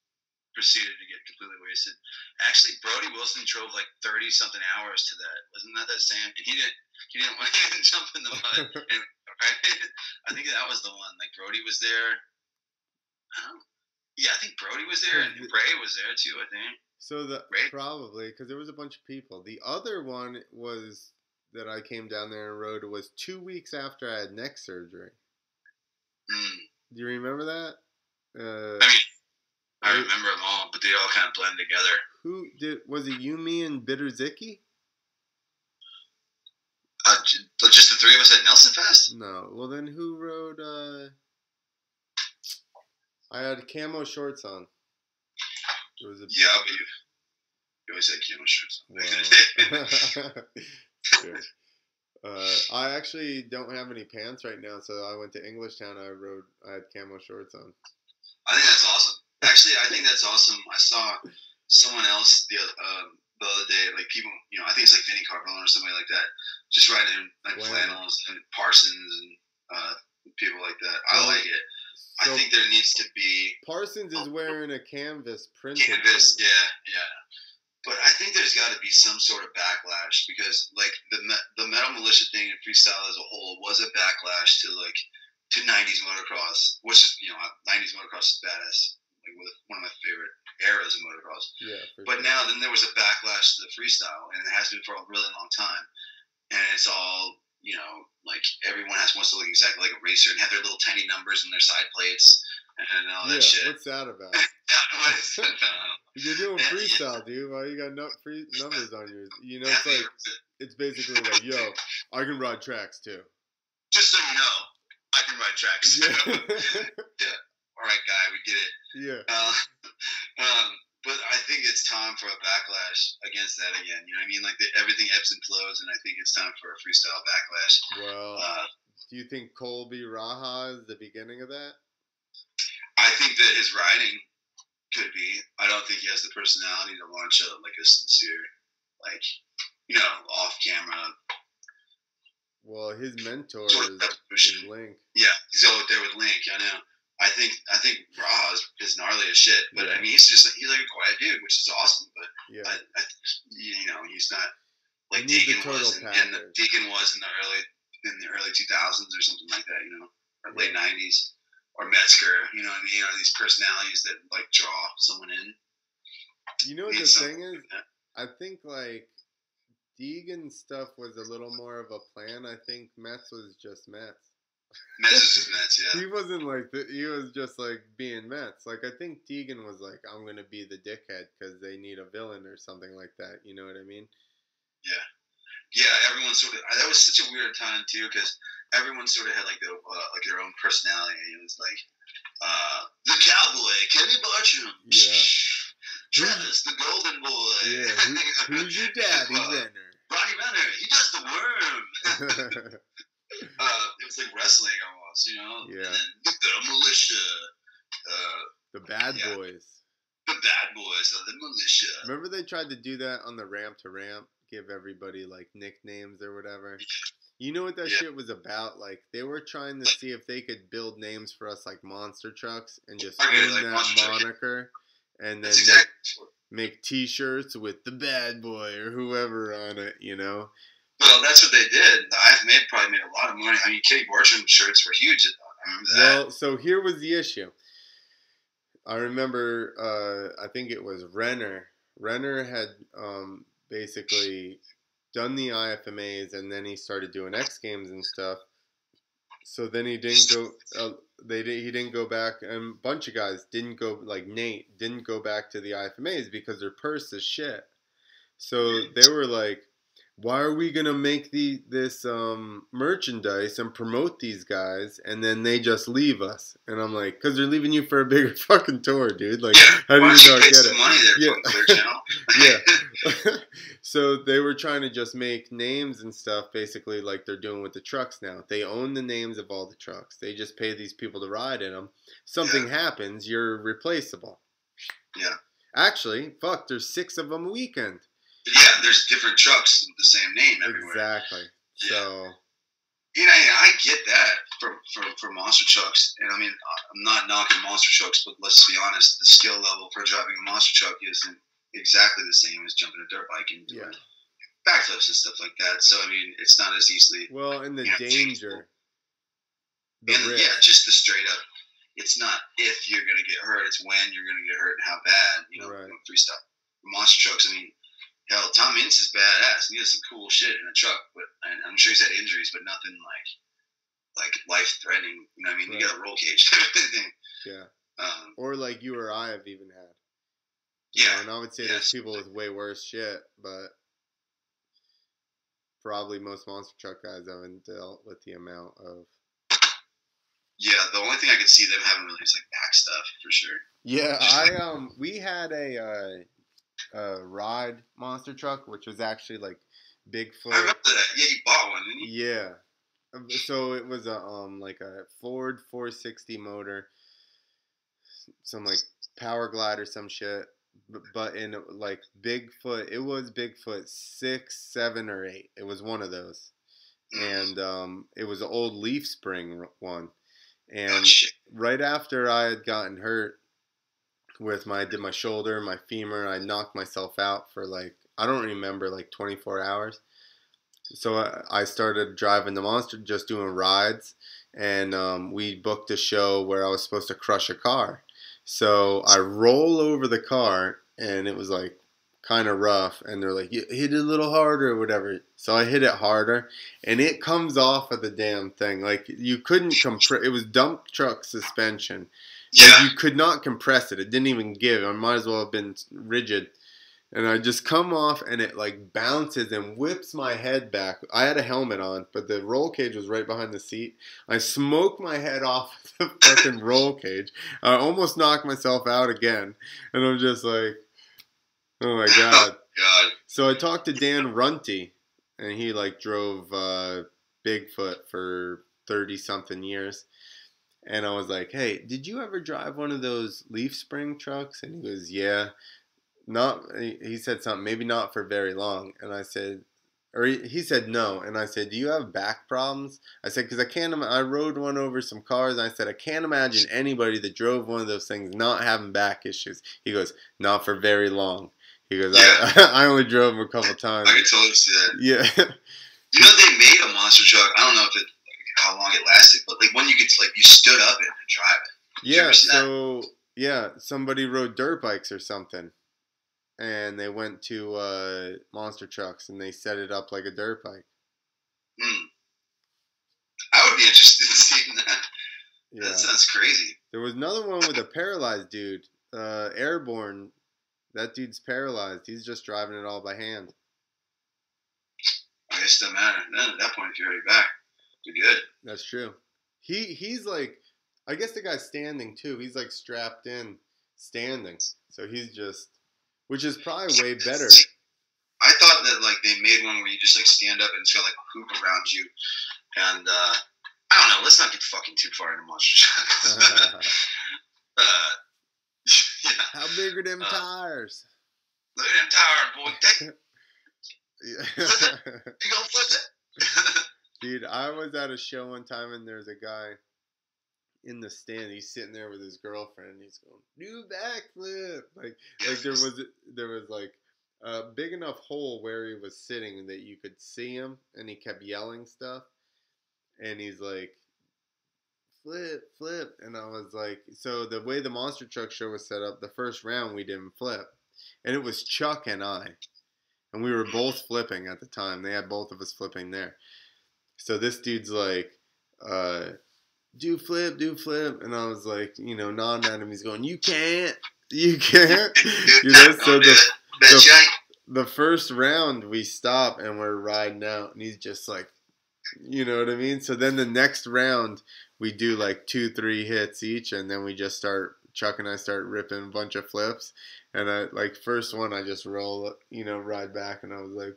proceeded to get completely wasted. Actually, Brody Wilson drove like 30-something hours to that. Wasn't that same? And he didn't want to jump in the mud. And, right? I think that was the one. Like, Brody was there. I think Brody was there, and Ray was there too, I think. So probably, because there was a bunch of people. The other one was that I came down there and rode was 2 weeks after I had neck surgery. Do you remember that? I remember them all, but they all kind of blend together. Was it you, me, and Bitterzicki? Just the three of us at Nelson Fest? No. Well, then who rode? I had camo shorts on. It was but you always had camo shorts on. Sure. I actually don't have any pants right now, so I went to Englishtown. I had camo shorts on. I think that's awesome. Actually, I think that's awesome. I saw someone else the other day, like people, you know, I think it's like Vinny Carbone or somebody like that, just riding in like flannels and Parsons and people like that. I like it. So I think there needs to be. Parsons is wearing a canvas print. Canvas, yeah. But I think there's got to be some sort of backlash because, like, the Metal Militia thing and freestyle as a whole was a backlash to 90s motocross, which is, you know, 90s motocross is badass. Like, one of my favorite eras of motocross. Yeah. But now, then there was a backlash to the freestyle, and it has been for a really long time. And it's all, you know, like, everyone wants to look exactly like a racer and have their little tiny numbers in their side plates and all that shit. What's that about? You're doing freestyle, dude. Why you got numbers on yours? You know, it's like, it's basically like, yo, I can ride tracks too. Just so you know, I can ride tracks. Yeah. All right, guy, we get it. Yeah. But I think it's time for a backlash against that again. You know what I mean? Like, everything ebbs and flows, and I think it's time for a freestyle backlash. Well, do you think Colby Raha is the beginning of that? I think that his riding could be. I don't think he has the personality to launch a sincere, like, you know, off camera. Well, his mentor is Link. Yeah, he's over there with Link. I know. I think Raw is gnarly as shit, but I mean he's like a quiet dude, which is awesome. But you know, he's not like Deegan was, and Deegan was in the early 2000s or something like that, you know, or late 90s, or Metzger, you know what I mean, or these personalities that like draw someone in. You know what the thing is? I think like Deegan's stuff was a little more of a plan. I think Metz was just Metz. Metz was just Metz, yeah. He wasn't like he was just like being Metz. Like I think Deegan was like, I'm gonna be the dickhead because they need a villain or something like that. You know what I mean? Yeah. Everyone sort of. That was such a weird time too because everyone sort of had like their own personality. It was like the cowboy, Kenny Bartram. Yeah. Travis, the golden boy. Yeah. Who's your daddy, Renner? Ronnie Renner. He does the worm. It was like wrestling almost, you know? Yeah. And then the militia. The bad boys. The bad boys of the militia. Remember they tried to do that on the ramp to ramp? Give everybody like nicknames or whatever? You know what that shit was about? Like, they were trying to see if they could build names for us like monster trucks and just own like that moniker, and then make T-shirts with the bad boy or whoever on it, you know? Well, that's what they did. The IFMA probably made a lot of money. I mean, Kenny Borcham shirts were huge. I remember that. Well, so here was the issue. I remember, I think it was Renner. Renner had basically done the IFMAs, and then he started doing X Games and stuff. So then he didn't go. He didn't go back, and a bunch of guys didn't go. Like Nate didn't go back to the IFMAs because their purse is shit. So they were like, "Why are we gonna make this merchandise and promote these guys, and then they just leave us?" And I'm like, "Cause they're leaving you for a bigger fucking tour, dude. Like, how do you not get it?" Money there from Clear Channel. Yeah. So they were trying to just make names and stuff, basically like they're doing with the trucks now. They own the names of all the trucks. They just pay these people to ride in them. Something happens, you're replaceable. Yeah. Actually, fuck, there's 6 of them a weekend. Yeah, there's different trucks with the same name everywhere. Exactly. Yeah. So, you know, I get that for monster trucks, and I mean, I'm not knocking monster trucks, but let's be honest, the skill level for driving a monster truck isn't exactly the same as jumping a dirt bike and doing backflips and stuff like that. So I mean, it's not as easily and the danger, the risk. Yeah, just the straight up. It's not if you're gonna get hurt; it's when you're gonna get hurt and how bad. You know, freestyle monster trucks. I mean. Hell, Tom Ince is badass. He does some cool shit in a truck, but and I'm sure he's had injuries, but nothing like life threatening. You know what I mean? You got a roll cage type of thing. Yeah. Or like you or I have even had. Yeah. And I would say there's people with way worse shit, but probably most monster truck guys haven't dealt with the amount of. Yeah, the only thing I could see them having really is like back stuff for sure. Yeah, we had a ride monster truck, which was actually like Bigfoot. I remember that. Yeah, you bought one, didn't you? Yeah. So it was a like a Ford 460 motor, some like Power Glide or some shit, but in like Bigfoot. It was Bigfoot 6, 7, or 8. It was one of those, and it was an old leaf spring one, and right after I had gotten hurt. I did my shoulder, my femur, I knocked myself out for like, I don't remember, like 24 hours. So I started driving the monster, just doing rides, and we booked a show where I was supposed to crush a car. So I roll over the car, and it was like kind of rough, and they're like, you hit it a little harder or whatever. So I hit it harder, and it comes off of the damn thing. Like, you couldn't compress, it was dump truck suspension. Yeah. Like, you could not compress it. It didn't even give. I might as well have been rigid. And I just come off, and it like bounces and whips my head back. I had a helmet on, but the roll cage was right behind the seat. I smoked my head off the fucking roll cage. I almost knocked myself out again. And I'm just like, oh my God. So I talked to Dan Runty, and he like drove Bigfoot for 30-something years. And I was like, hey, did you ever drive one of those leaf spring trucks? And he goes, yeah. He said something, maybe not for very long. And I said, or he said no. And I said, do you have back problems? I said, because I rode one over some cars. And I said, I can't imagine anybody that drove one of those things not having back issues. He goes, not for very long. He goes, I only drove them a couple times. I can totally see that. Yeah. You know, they made a monster truck. I don't know if how long it lasted, but like when you could, like, you stood up in it and drive it. Yeah, so somebody rode dirt bikes or something, and they went to monster trucks and they set it up like a dirt bike. I would be interested in seeing that. Yeah. That sounds crazy. There was another one with a paralyzed dude, airborne. That dude's paralyzed. He's just driving it all by hand. I guess it doesn't matter. Then at that point, if you're already back, you're good. That's true. He's like, I guess the guy's standing too. He's like strapped in, standing. So he's just, which is probably way better. I thought that like they made one where you just like stand up and it's got like a hoop around you, and I don't know. Let's not get fucking too far into monster trucks. How big are them tires? Look at them tires, boy. You gonna flip it? Dude, I was at a show one time and there's a guy in the stand. He's sitting there with his girlfriend. He's going, "New backflip!" Like there was like a big enough hole where he was sitting that you could see him, and he kept yelling stuff. And he's like, "Flip, flip!" And I was like, so the way the monster truck show was set up, the first round we didn't flip, and it was Chuck and I, and we were both flipping at the time. They had both of us flipping there. So this dude's like, do flip, and I was like, nodding at him. He's going, you can't, So the first round we stop and we're riding out, and he's just like, you know what I mean? So then the next round we do like 2-3 hits each, and then we just Chuck and I start ripping a bunch of flips, and I like first one I just roll, ride back, and I was like,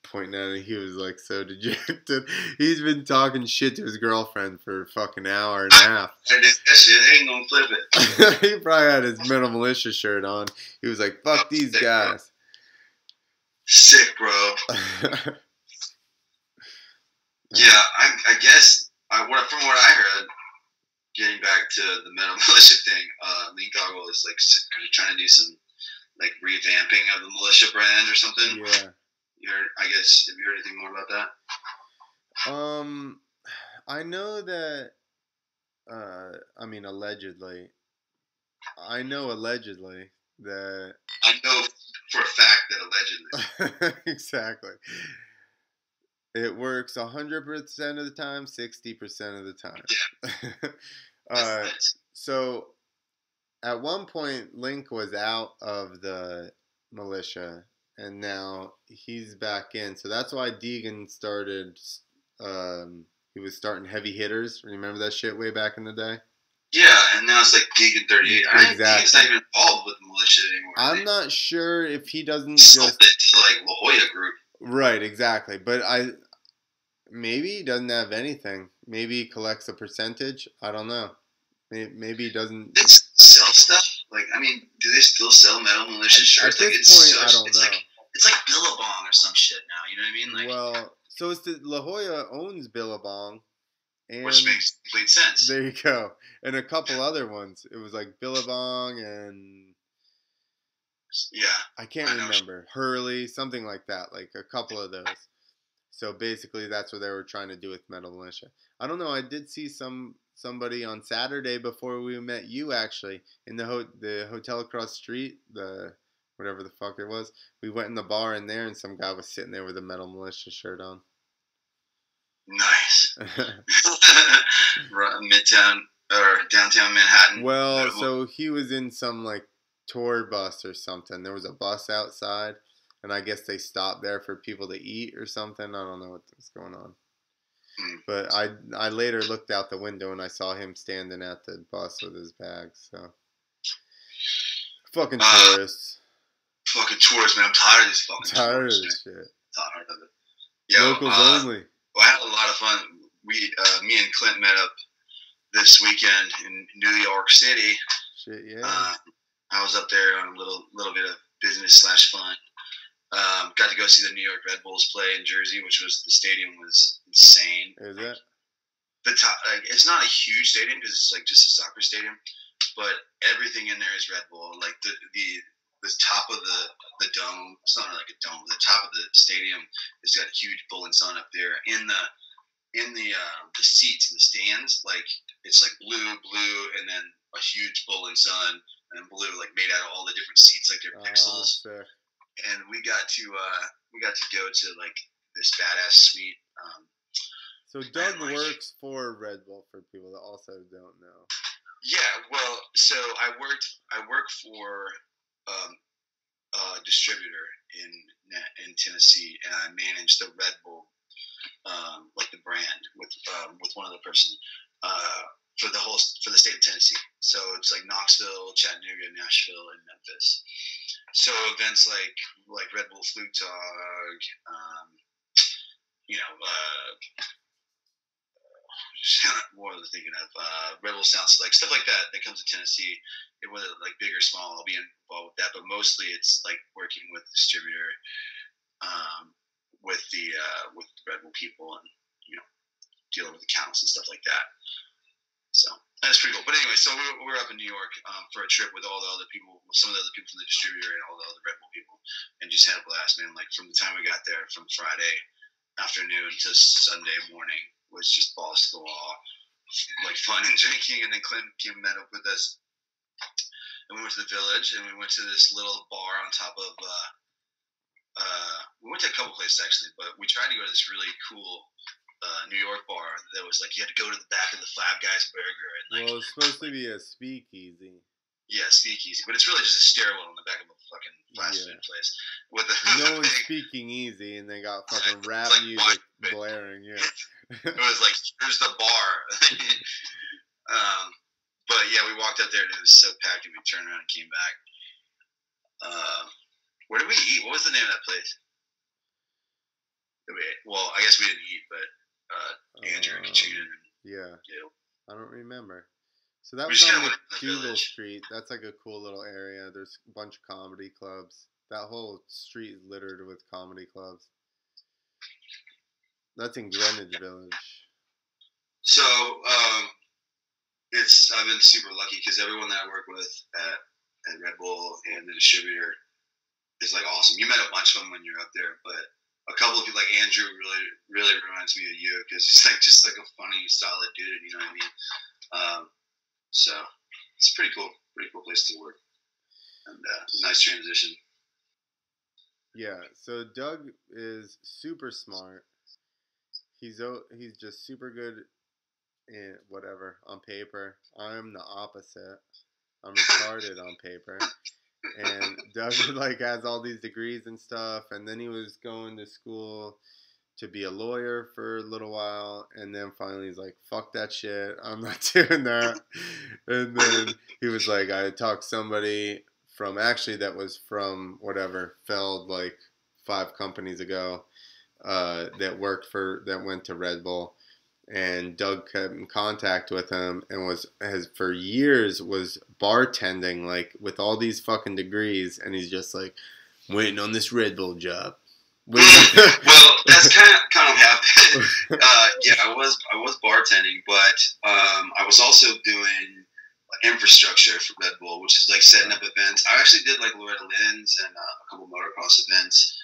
pointing at it, he was like so dejected. He's been talking shit to his girlfriend for a fucking hour and a half. That shit ain't gonna flip it. He probably had his Metal Militia shirt on. He was like, fuck these sick, guys. Bro. Sick, bro. Yeah, I guess from what I heard, getting back to the Metal Militia thing, Link Goggle is like trying to do some like revamping of the militia brand or something. Yeah. I guess, have you heard anything more about that? I know that, allegedly. I know that... I know for a fact that allegedly. Exactly. It works 100% of the time, 60% of the time. Yeah. Nice. So, at one point, Link was out of the militia, and now he's back in. So that's why Deegan started, he was starting heavy hitters. Remember that shit way back in the day? Yeah, and now it's like Deegan 38. Exactly. I think Deegan's not even involved with the militia anymore. I'm not sure if he doesn't sold it to like La Jolla Group. Right, exactly. But maybe he doesn't have anything. Maybe he collects a percentage. I don't know. Maybe he doesn't. They sell stuff? Like, do they still sell Metal Militia shirts? At this point, I don't know. It's like Billabong or some shit now. You know what I mean? Well, so it's La Jolla owns Billabong. Which makes complete sense. There you go. And a couple other ones. It was like Billabong and... Yeah. I can't remember. Hurley, something like that. Like a couple of those. So basically that's what they were trying to do with Metal Militia. I don't know. I did see somebody on Saturday before we met you, actually, in the hotel across the street, whatever the fuck it was. We went in the bar in there, and some guy was sitting there with a Metal Militia shirt on. Nice. Midtown or downtown Manhattan. Well, so he was in some like tour bus or something. There was a bus outside, and I guess they stopped there for people to eat or something. I don't know what's going on. But I later looked out the window and I saw him standing at the bus with his bags. So fucking tourists. Fucking tourists, man. I'm tired of these fucking tired tourists. Tired of this shit. Tired of it. Locals only. Well, I had a lot of fun. Me and Clint met up this weekend in New York City. Shit, yeah. I was up there on a little bit of business/fun. Got to go see the New York Red Bulls play in Jersey, the stadium was insane. Is it? It's not a huge stadium because it's like just a soccer stadium, but everything in there is Red Bull. Like the top of the dome, it's not like a dome, but the top of the stadium has got a huge bull and sun up there. In the seats in the stands, like it's like blue, and then a huge bull and sun and blue, like made out of all the different seats, like they're pixels. Sick. And we got to go to like this badass suite. So Doug works for Red Bull, for people that also don't know. Yeah, well, so I work for a distributor in Tennessee, and I manage the Red Bull, like the brand with one other person for the state of Tennessee. So it's like Knoxville, Chattanooga, Nashville, and Memphis. So events like Red Bull Flute Talk, what was I thinking of? Red Bull Sound Select, stuff like that comes to Tennessee. Whether like big or small, I'll be involved with that. But mostly it's like working with the distributor, with the Red Bull people, and dealing with accounts and stuff like that. So that's pretty cool. But anyway, so we're up in New York for a trip with all the other people, some of the other people from the distributor and all the other Red Bull people, and just had a blast, man. Like from the time we got there, from Friday afternoon to Sunday morning, was just balls to the wall, like fun and drinking. And then Clint came and met up with us, and we went to the Village, and we went to this little bar on top of. We went to a couple places actually, but we tried to go to this really cool New York bar that was like you had to go to the back of the Five Guys Burger and like. Well, it's supposed to be a speakeasy. Yeah, speakeasy, but it's really just a stairwell in the back of a fucking fast food place. With no one's speaking easy, and they got fucking rap like music blaring. Yeah, it was like there's the bar. But yeah, we walked up there and it was so packed, and we turned around and came back. Where did we eat? What was the name of that place? Well, I guess we didn't eat, but Andrew and Katrina. Yeah. I don't remember. So that was on McDougal Street. That's like a cool little area. There's a bunch of comedy clubs. That whole street is littered with comedy clubs. That's in Greenwich Village. So, I've been super lucky because everyone that I work with at Red Bull and the distributor is like awesome. You met a bunch of them when you're up there, but a couple of people like Andrew really reminds me of you because he's like just like a funny, solid dude. You know what I mean? So it's pretty cool place to work, and nice transition. Yeah. So Doug is super smart. He's just super good in whatever on paper. I'm the opposite. I'm retarded on paper. And Doug like has all these degrees and stuff, and then he was going to school to be a lawyer for a little while, and then finally he's like, fuck that shit, I'm not doing that. And then he was like, I talked to somebody that was from whatever, Feld like 5 companies ago, that went to Red Bull, and Doug kept in contact with him and for years was bartending like with all these fucking degrees, and he's just like waiting on this Red Bull job. Well, that's kind of happened. Yeah, I was bartending, but I was also doing infrastructure for Red Bull, which is like setting up events. I actually did like Loretta Lynn's and a couple motocross events.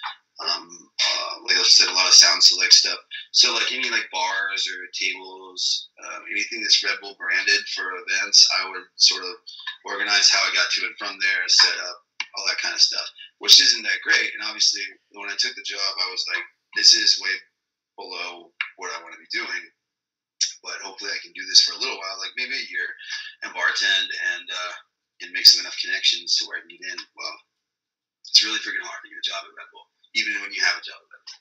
Like I said, a lot of sound select stuff. So like any like bars or tables, anything that's Red Bull branded for events, I would sort of organize how I got to and from there, set up all that kind of stuff, which isn't that great. And obviously, when I took the job, I was like, this is way below what I want to be doing. But hopefully, I can do this for a little while, like maybe a year, and bartend and make some enough connections to where I can get in. Well, it's really freaking hard to get a job at Red Bull, even when you have a job at Red Bull.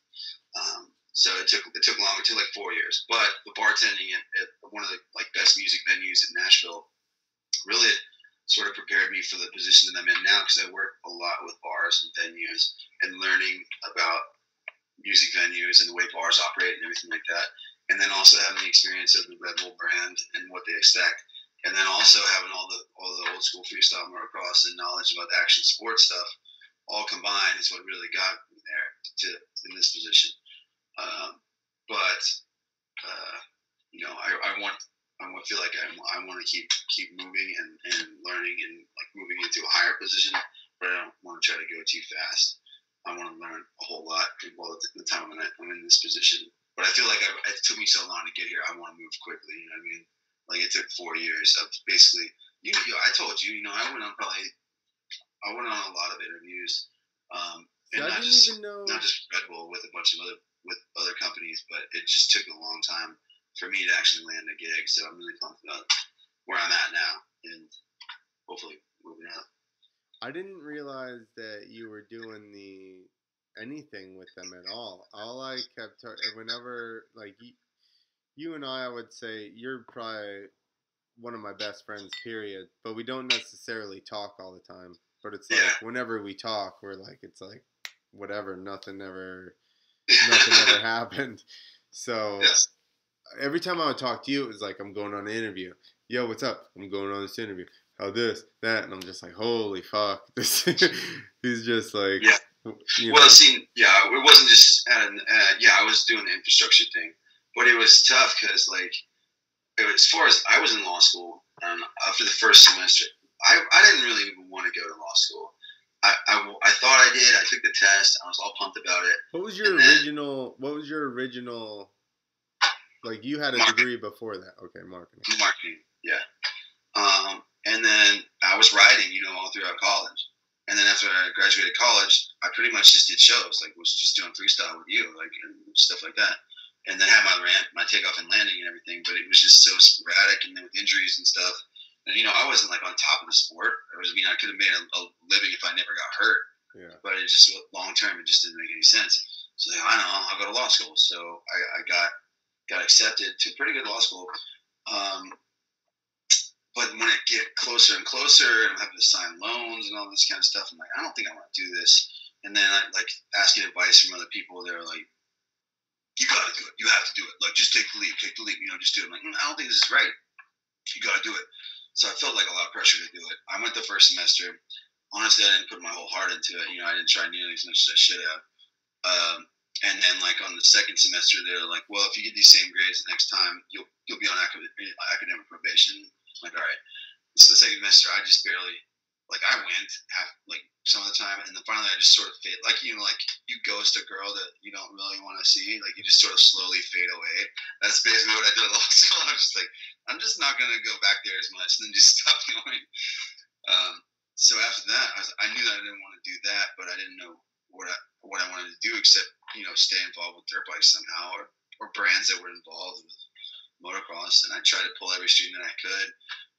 So it took long. It took like 4 years. But the bartending at one of the like best music venues in Nashville really sort of prepared me for the position that I'm in now, because I work a lot with bars and venues and learning about music venues and the way bars operate and everything like that. And then also having the experience of the Red Bull brand and what they expect. And then also having all the old school freestyle motocross and knowledge about the action sports stuff all combined is what really got me there in this position. I feel like I want to keep moving and learning and like moving into a higher position, but I don't want to try to go too fast. I want to learn a whole lot while the time I'm in this position. But I feel like it took me so long to get here. I want to move quickly. You know what I mean? Like it took 4 years of basically. I told you. I went on a lot of interviews, and not just Red Bull with a bunch of other companies, but it just took a long time for me to actually land a gig. So I'm really pumped about where I'm at now and hopefully moving up. I didn't realize that you were doing anything with them at all. All I kept whenever like you and I would say you're probably one of my best friends, period. But we don't necessarily talk all the time. But it's like whenever we talk, we're like it's like whatever, nothing ever happened. So every time I would talk to you, it was like I'm going on an interview. Yo, what's up? I'm going on this interview. How this, that, and I'm just like, holy fuck! This he's just like, Well, it wasn't just, I was doing the infrastructure thing, but it was tough because like as far as I was in law school, after the first semester, I didn't really want to go to law school. I thought I did. I took the test. I was all pumped about it. What was your original? What was your original? Like you had a degree before that. Okay, marketing. Marketing, yeah. And then I was writing, all throughout college. And then after I graduated college, I pretty much just did shows, like was just doing freestyle with you, like and stuff like that. And then had my takeoff and landing and everything, but it was just so sporadic, and then with injuries and stuff. And I wasn't like on top of the sport. I could have made a living if I never got hurt. Yeah. But it just long term, it just didn't make any sense. So I know I'll go to law school. So I got accepted to a pretty good law school. But when it get closer and closer, and I'm having to sign loans and all this kind of stuff, I'm like, I don't think I want to do this. And then I like asking advice from other people. They're like, you got to do it. You have to do it. Like, just take the leap. Just do it. I'm like, I don't think this is right. You got to do it. So I felt like a lot of pressure to do it. I went the first semester. Honestly, I didn't put my whole heart into it. I didn't try nearly as much as I should have. And then, like, on the second semester, they're like, well, if you get these same grades the next time, you'll be on academic probation. I'm like, all right. So the second semester, I just barely, like, I went some of the time, and then finally I just sort of fade. Like, like you ghost a girl that you don't really want to see. Like, you just sort of slowly fade away. That's basically what I did at law school. I'm just not going to go back there as much, and then just stop going. So after that, I knew that I didn't want to do that, but I didn't know what I wanted to do except, stay involved with dirt bikes somehow, or brands that were involved with motocross. And I tried to pull every string that I could,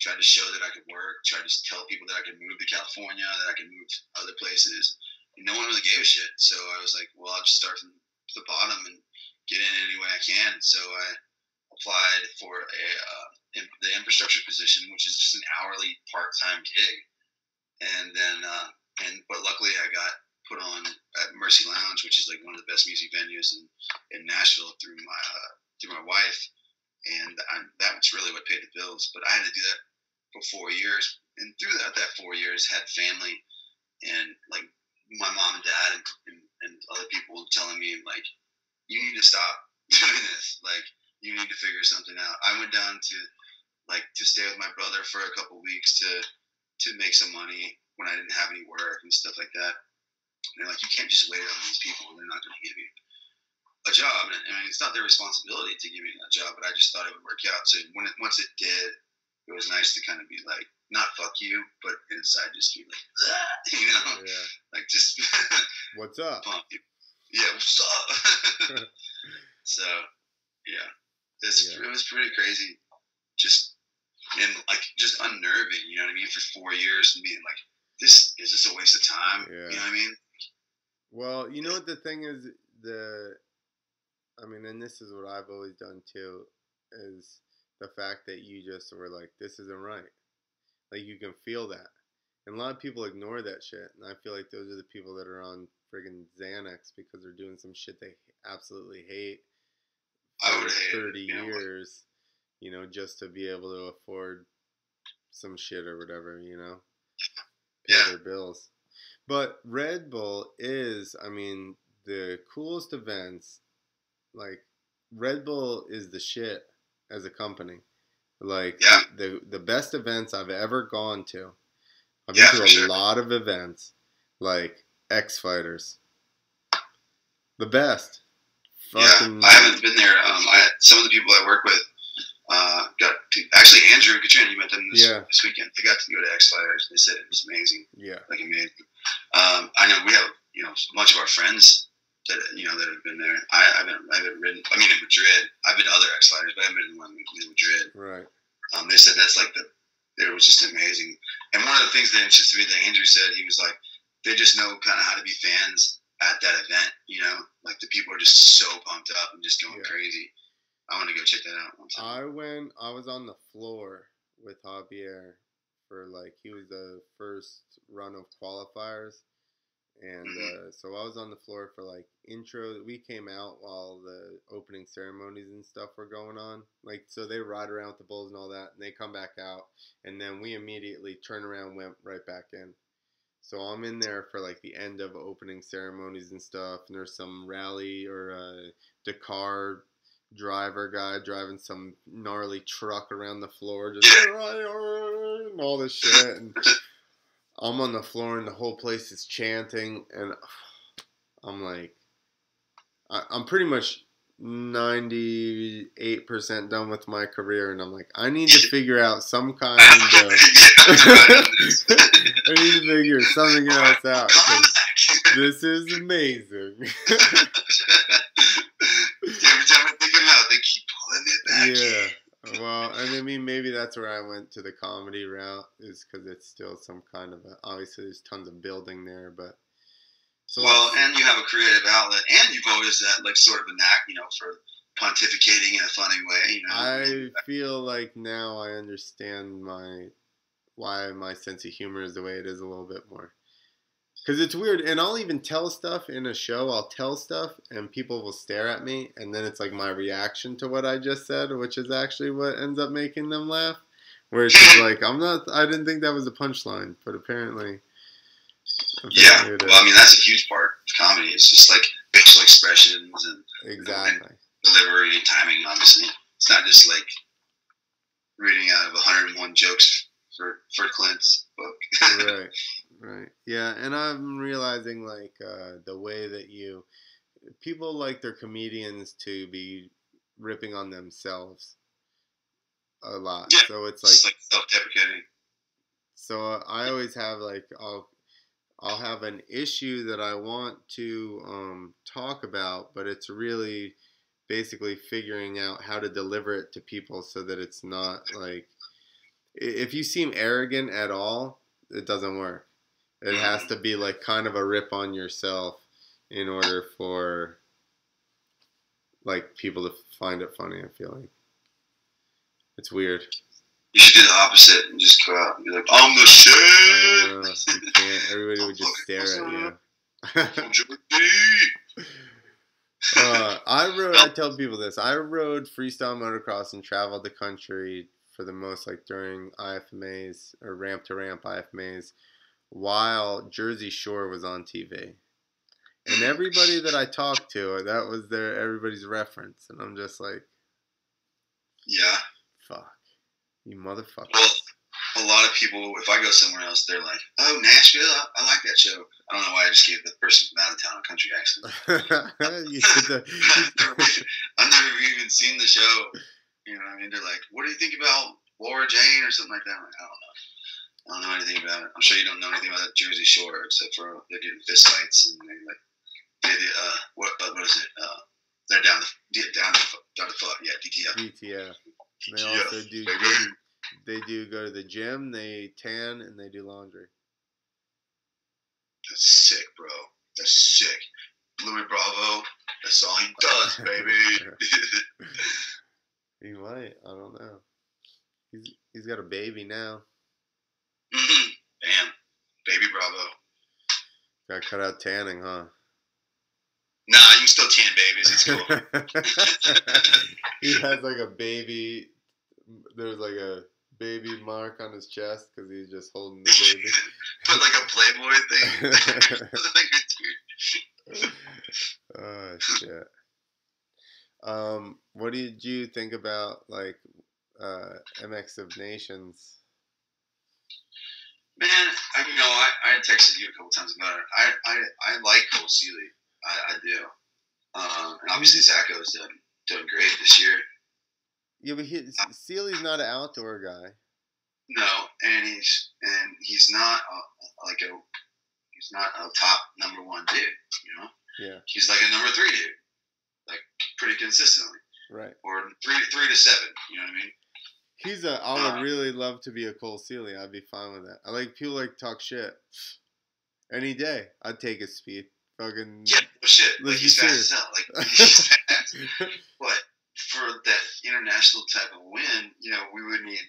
tried to show that I could work, tried to tell people that I could move to California, that I could move to other places. And no one really gave a shit. So I was like, well, I'll just start from the bottom and get in any way I can. So I applied for the infrastructure position, which is just an hourly part-time gig. And then, but luckily I got put on at Mercy Lounge, which is like one of the best music venues in Nashville through my wife. And that was really what paid the bills. But I had to do that for 4 years. And through that 4 years, had family and like my mom and dad and other people telling me, like, you need to stop doing this. Like, you need to figure something out. I went down to stay with my brother for a couple weeks to make some money when I didn't have any work and stuff like that. And they're like, you can't just wait on these people. They're not going to give you a job. And I mean, it's not their responsibility to give me a job, but I just thought it would work out. So once it did, it was nice to kind of be like, not fuck you, but inside just be like, yeah. Like just what's up? Pump you. Yeah, what's up? So yeah, it was pretty crazy, just unnerving. You know what I mean? For 4 years and being like, is this a waste of time? Yeah. You know what I mean? Well, you know what the thing is, and this is what I've always done too, is the fact that you just were like, this isn't right. Like, you can feel that. And a lot of people ignore that shit. And I feel like those are the people that are on friggin' Xanax because they're doing some shit they absolutely hate for 30 years, just to be able to afford some shit or whatever, pay their bills. But Red Bull is, the coolest events. Like, Red Bull is the shit as a company. Like, the best events I've ever gone to. I've been to a lot of events, like X-Fighters. The best. Fucking... Yeah, I haven't been there. Some of the people I work with actually, Andrew and Katrina, you met them this weekend. They got to go to X-Fighters. They said it was amazing. Yeah. Like, amazing. I know we have, a bunch of our friends that have been there. I haven't ridden. I mean, in Madrid, I've been to other X-Fighters, but I haven't been to one in Madrid. Right. They said that's like it was just amazing. And one of the things that interested me that Andrew said, he was like, they just know kind of how to be fans at that event. Like the people are just so pumped up and just going crazy. I want to go check that out. I was on the floor with Javier for he was the first run of qualifiers. And so I was on the floor for intro. We came out while the opening ceremonies and stuff were going on. So they ride around with the bulls and all that, and they come back out, and then we immediately turn around, went right back in. So I'm in there for the end of opening ceremonies and stuff, and there's some rally or Dakar driver guy driving some gnarly truck around the floor, just and all this shit. And I'm on the floor, and the whole place is chanting, and I'm like, I'm pretty much 98% done with my career, and I'm like, I need to figure out some kind of I need to figure something else out, because this is amazing. Every time I think them out, they keep pulling it back. Yeah. Well, and I mean, maybe that's where I went to the comedy route, is because it's still some kind of obviously there's tons of building there, but. So well, and you have a creative outlet, and you've always had like sort of a knack, for pontificating in a funny way. I feel like now I understand why my sense of humor is the way it is a little bit more. Because it's weird, and I'll even tell stuff in a show. I'll tell stuff, and people will stare at me, and then it's like my reaction to what I just said, which is actually what ends up making them laugh. Where it's just like, I didn't think that was a punchline, but apparently. Yeah, well, I mean, that's a huge part of comedy. It's just like facial expressions and exactly delivery and timing. Obviously, it's not just like reading out of 101 jokes for Clint's book. Right. Yeah, and I'm realizing like the way that people like their comedians to be ripping on themselves a lot. Yeah, so it's like self-deprecating. So I always have like I'll have an issue that I want to talk about, but it's really basically figuring out how to deliver it to people so that it's not like, if you seem arrogant at all, it doesn't work. It has to be like kind of a rip on yourself in order for like people to find it funny. I feel like it's weird. You should do the opposite and just go out and be like, I'm the shit! You can't. Everybody would just stare at you. I tell people this. I rode freestyle motocross and traveled the country for the most, like during IFMAs or ramp to ramp IFMAs, while Jersey Shore was on TV. And everybody that I talked to, that was everybody's reference. And I'm just like, yeah. Fuck. You motherfucker. Well, a lot of people, if I go somewhere else, they're like, oh, Nashville, I like that show. I don't know why I just gave the person from out of town a country accent. I've never even seen the show. You know what I mean? They're like, what do you think about Laura Jane or something like that? I'm like, I don't know. I don't know anything about it. I'm sure you don't know anything about Jersey Shore except for they're getting fist fights and what is it? They're down the fuck. Yeah, DTF. DTF. They also do. They do go to the gym. They tan and they do laundry. That's sick, bro. That's sick. Louis Bravo. That's all he does, baby. He might. I don't know. He's got a baby now. Damn. Baby Bravo. Got cut out tanning, huh? Nah, you can still tan babies. It's cool. He has like a baby. There's like a baby mark on his chest because he's just holding the baby. Put like a Playboy thing. Oh shit. What did you think about like MX of Nations? Man, I texted you a couple times about it. I like Cole Seeley. I do. And obviously Zacho's doing great this year. Yeah, but Seeley's not an outdoor guy. No, and he's not he's not a top number one dude. You know. Yeah. He's like a number 3 dude, like pretty consistently. Right. Or 3 to 7. You know what I mean? I would really love to be a Cole Seeley. I'd be fine with that. I like people like talk shit. Any day, I'd take his speed. Fucking yeah, shit. Like he's fast as hell. Like he's fast. But for that international type of win, we would need.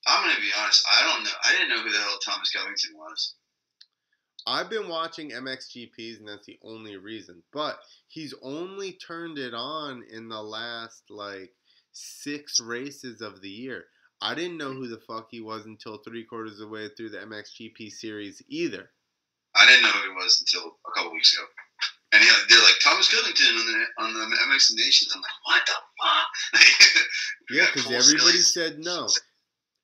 I'm gonna be honest. I don't know. I didn't know who the hell Thomas Covington was. I've been watching MXGPs, and that's the only reason. But he's only turned it on in the last, 6 races of the year. I didn't know who the fuck he was until 3/4 of the way through the MXGP series either. I didn't know who he was until a couple weeks ago. And they're like Thomas Covington on the MX Nations. I'm like, what the fuck? Yeah, because everybody said no.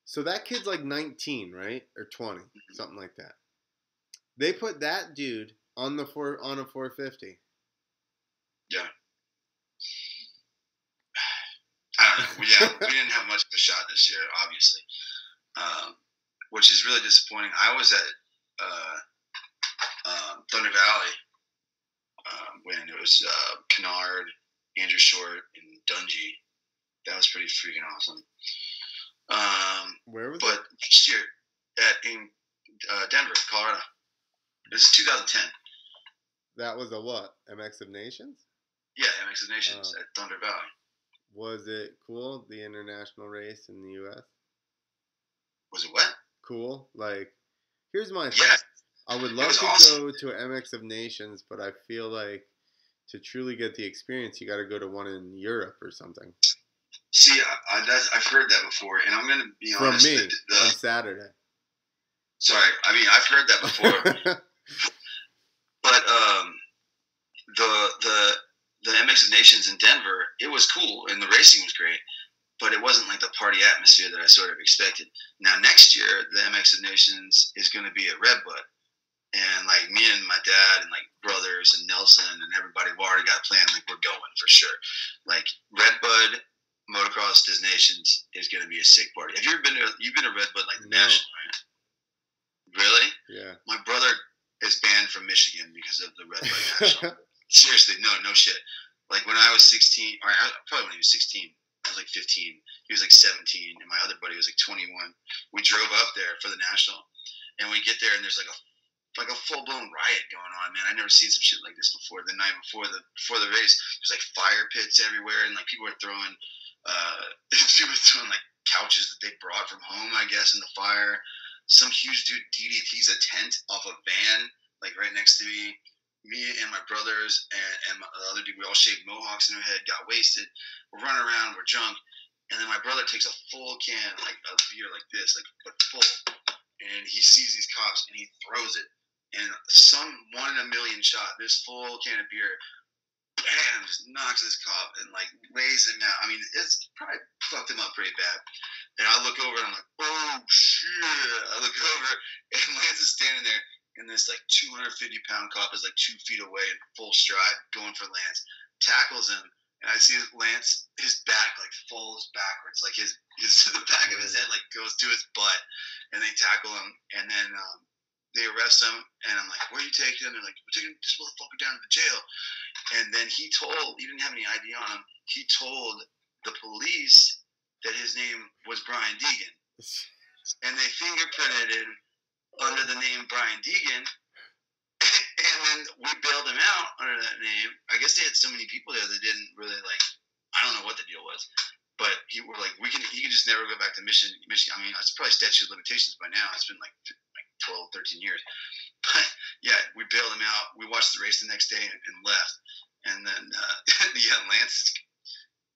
So that kid's like 19, right, or 20, something like that. They put that dude on a 450. Yeah. I don't know. Yeah, we didn't have much of a shot this year, obviously, which is really disappointing. I was at Thunder Valley when it was Kennard, Andrew Short, and Dungy. That was pretty freaking awesome. Where was it? Next year in Denver, Colorado. This is 2010. That was a what? MX of Nations? Yeah, MX of Nations at Thunder Valley. Was it cool, the international race in the U.S.? Was it what? Cool. Like, here's my thing. I would love to go to an MX of Nations, but I feel like to truly get the experience, you got to go to one in Europe or something. See, I've heard that before, and I'm going to be honest. From me, on Saturday. Sorry, I mean, I've heard that before. But the MX of Nations in Denver, it was cool, and the racing was great, but it wasn't like the party atmosphere that I sort of expected. Now, next year, the MX of Nations is going to be at Redbud. And, like, me and my dad and, like, brothers and Nelson and everybody, we've already got a plan. Like, we're going for sure. Like, Redbud Motocross Nations is going to be a sick party. Have you ever been to, you've been to Redbud, like, the National, right? Really? Yeah. My brother is banned from Michigan because of the Redbud National. Seriously, no shit. Like, when I was 16, or probably when he was 16, I was, like, 15. He was, like, 17, and my other buddy was, like, 21. We drove up there for the National, and we get there, and there's, like a full-blown riot going on, man. I never seen some shit like this before. The night before the race, there's like fire pits everywhere, and like people were throwing like couches that they brought from home, I guess, in the fire. Some huge dude DDT's a tent off a van, like right next to me. Me and my brothers and the other dude, we all shaved mohawks in our head, got wasted. We're running around, we're drunk, and then my brother takes a full can, like a beer like this, like but full, and he sees these cops and he throws it. And some 1 in a million shot, this full can of beer, bam, just knocks this cop and like lays him out. I mean, it's probably fucked him up pretty bad. And I look over and I'm like, oh shit. I look over and Lance is standing there, and this like 250-pound cop is like 2 feet away in full stride, going for Lance, tackles him, and I see Lance, his back like falls backwards, like his the back of his head like goes to his butt, and they tackle him, and then they arrest him, and I'm like, where are you taking him? They're like, we're taking this motherfucker down to the jail. And then he didn't have any ID on him, he told the police that his name was Brian Deegan. And they fingerprinted him under the name Brian Deegan, and then we bailed him out under that name. I guess they had so many people there that didn't really, like, I don't know what the deal was. But he were like, he can just never go back to Michigan. I mean, it's probably statute of limitations by now. It's been like 12, 13 years. But yeah, we bailed him out. We watched the race the next day and left. And then, yeah, Lance is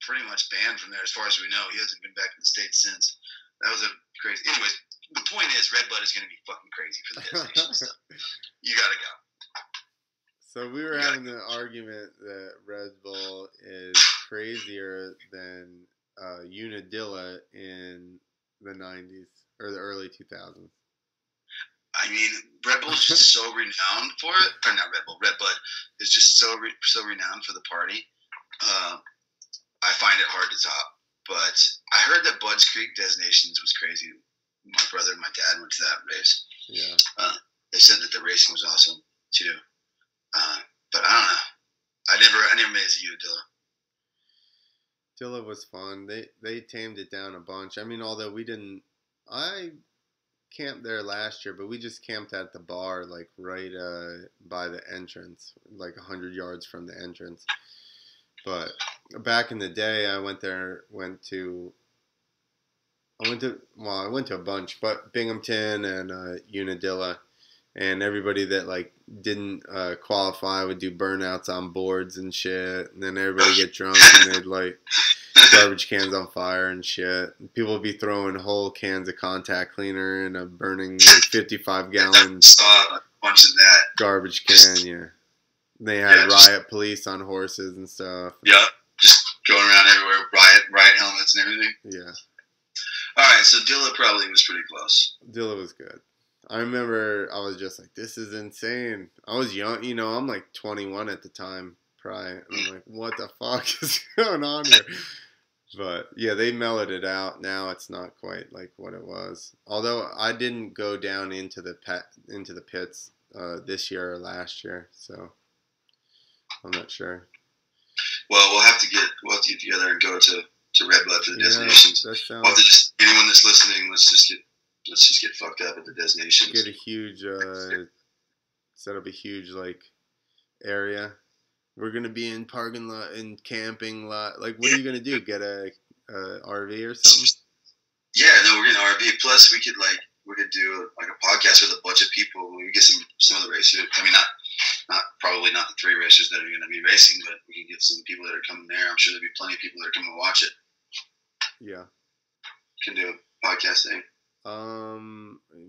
pretty much banned from there as far as we know. He hasn't been back in the States since. That was a crazy. Anyways, the point is, Redbud is going to be fucking crazy for the destination stuff. You got to go. So we were having the argument that Red Bull is crazier than Unadilla in the 90s or the early 2000s. I mean, Red Bull is just so renowned for it. Or not Red Bull, Red Bud is just so renowned for the party. I find it hard to top. But I heard that Bud's Creek Designations was crazy. My brother and my dad went to that race. Yeah. They said that the racing was awesome too. But I don't know. I never made it to Unadilla. Dilla was fun. They tamed it down a bunch. I mean, although I camped there last year, but we just camped at the bar, like right by the entrance, like 100 yards from the entrance. But back in the day, I went to a bunch, but Binghamton and Unadilla, and everybody that like didn't qualify would do burnouts on boards and shit, and then everybody get drunk and they'd light garbage cans on fire and shit. People would be throwing whole cans of contact cleaner in a burning 55-gallon saw a bunch of that garbage can. Yeah. They had riot police on horses and stuff. Yeah, just going around everywhere, riot helmets and everything. Yeah. All right, so Dilla probably was pretty close. Dilla was good. I remember I was just like, this is insane. I was young, you know, I'm like 21 at the time, probably. And I'm like, what the fuck is going on here? But yeah, they mellowed it out. Now it's not quite like what it was. Although I didn't go down into the pits this year or last year, so I'm not sure. Well, we'll have to get together and go to Red Blood for the designations. That sounds... anyone that's listening, let's just get fucked up at the designations. Get a huge set up a huge like area. We're gonna be in parking lot and camping lot. Like, what are you gonna do? Get a RV or something? Yeah, no, we're getting an RV. Plus, we could do like a podcast with a bunch of people. We get some of the racers. I mean, probably not the 3 racers that are going to be racing, but we can get some people that are coming there. I'm sure there'll be plenty of people that are coming to watch it. Yeah, can do a podcast thing.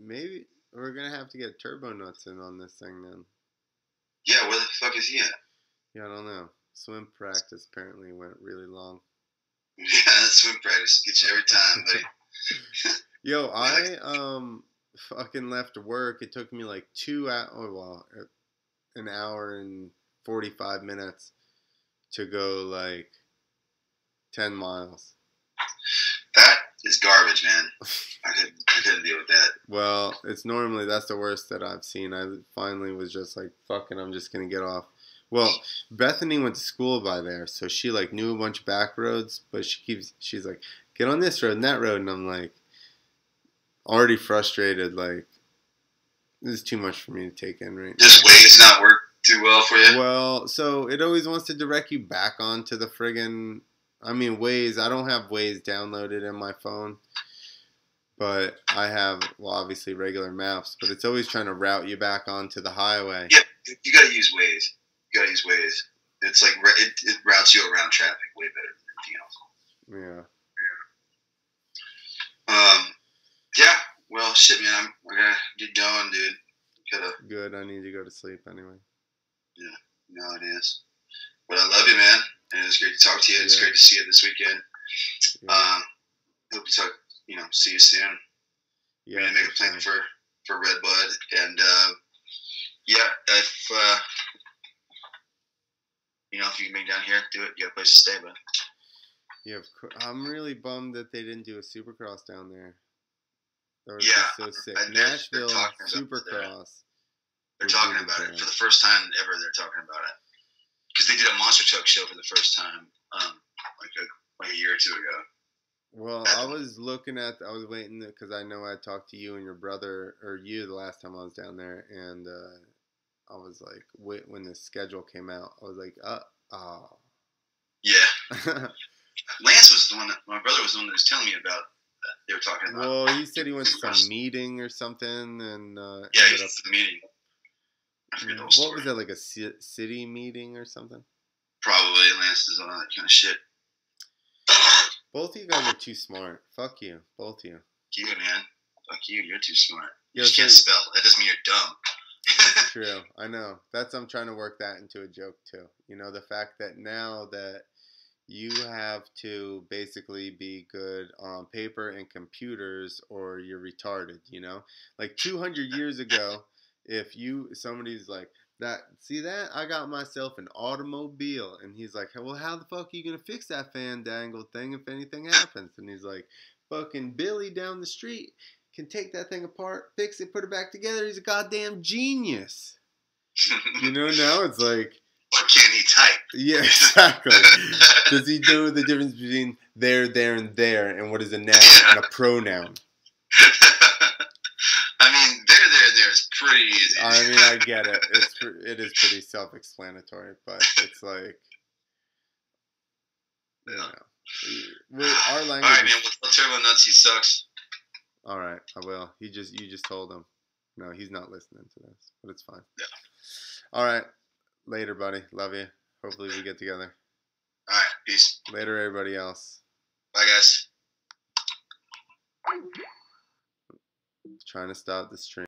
Maybe we're gonna have to get Turbo Nuts in on this thing then. Yeah, where the fuck is he at? Yeah, I don't know. Swim practice apparently went really long. Yeah, swim practice gets you every time, buddy. Yo, I fucking left work. It took me like 2 hours. Oh, well, an hour and 45 minutes to go like 10 miles. That is garbage, man. I couldn't deal with that. Well, that's the worst that I've seen. I finally was just like, fucking, I'm just gonna get off. Well, Bethany went to school by there, so she like knew a bunch of back roads, but she's like, get on this road and that road, and I'm like, already frustrated, like, this is too much for me to take in right now. This Waze not work too well for you? Well, so it always wants to direct you back onto the friggin', I mean, Waze. I don't have Waze downloaded in my phone, but I have, well, obviously regular maps, but it's always trying to route you back onto the highway. Yeah, you gotta use Waze. It's like, it routes you around traffic way better than anything else. Yeah. Yeah, well, shit, man, I gotta get going, dude. Good, I need to go to sleep anyway. Yeah, no, it is. But I love you, man, and it was great to talk to you. It's great to see you this weekend. Yeah. Hope to see you soon. Yeah, we're gonna make a plan for Red Bud, and if you can make it down here, do it. You got a place to stay, bud. Yeah, I'm really bummed that they didn't do a Supercross down there. That was so sick. Nashville Supercross. They're talking about it for the first time ever. They're talking about it because they did a monster truck show for the first time, like a year or 2 ago. Well, I was waiting because I know I talked to you and your brother, or you, the last time I was down there, and I was like, when the schedule came out, I was like, Yeah. Lance was the one my brother was the one that was telling me about that. They were talking about. Well, he said he went to some meeting or something, and yeah, he went to the meeting. I forget the whole story. What was that, like a city meeting or something? Probably. Lance does all that kind of shit. Both of you guys are too smart. Fuck you, both of you. You, man. Fuck you. You're too smart. You just can't spell. That doesn't mean you're dumb. That's true. I know. I'm trying to work that into a joke too. You know, the fact that now that you have to basically be good on paper and computers or you're retarded, you know? Like 200 years ago, if somebody's like, I got myself an automobile, and he's like, well, how the fuck are you going to fix that fandangled thing if anything happens? And he's like, fucking Billy down the street can take that thing apart, fix it, put it back together. He's a goddamn genius. You know, now it's like, what can he type? Yeah, exactly. Does he know the difference between there, and there, and what is a noun and a pronoun? I mean, there is pretty easy. I mean, I get it. It is pretty self-explanatory, but it's like, you know, our language. All right, man. We'll Turbo Nuts. He sucks. All right, I will. You just told him. No, he's not listening to this, but it's fine. Yeah. All right. Later, buddy. Love you. Hopefully we get together. All right. Peace. Later, everybody else. Bye, guys. Trying to stop the stream.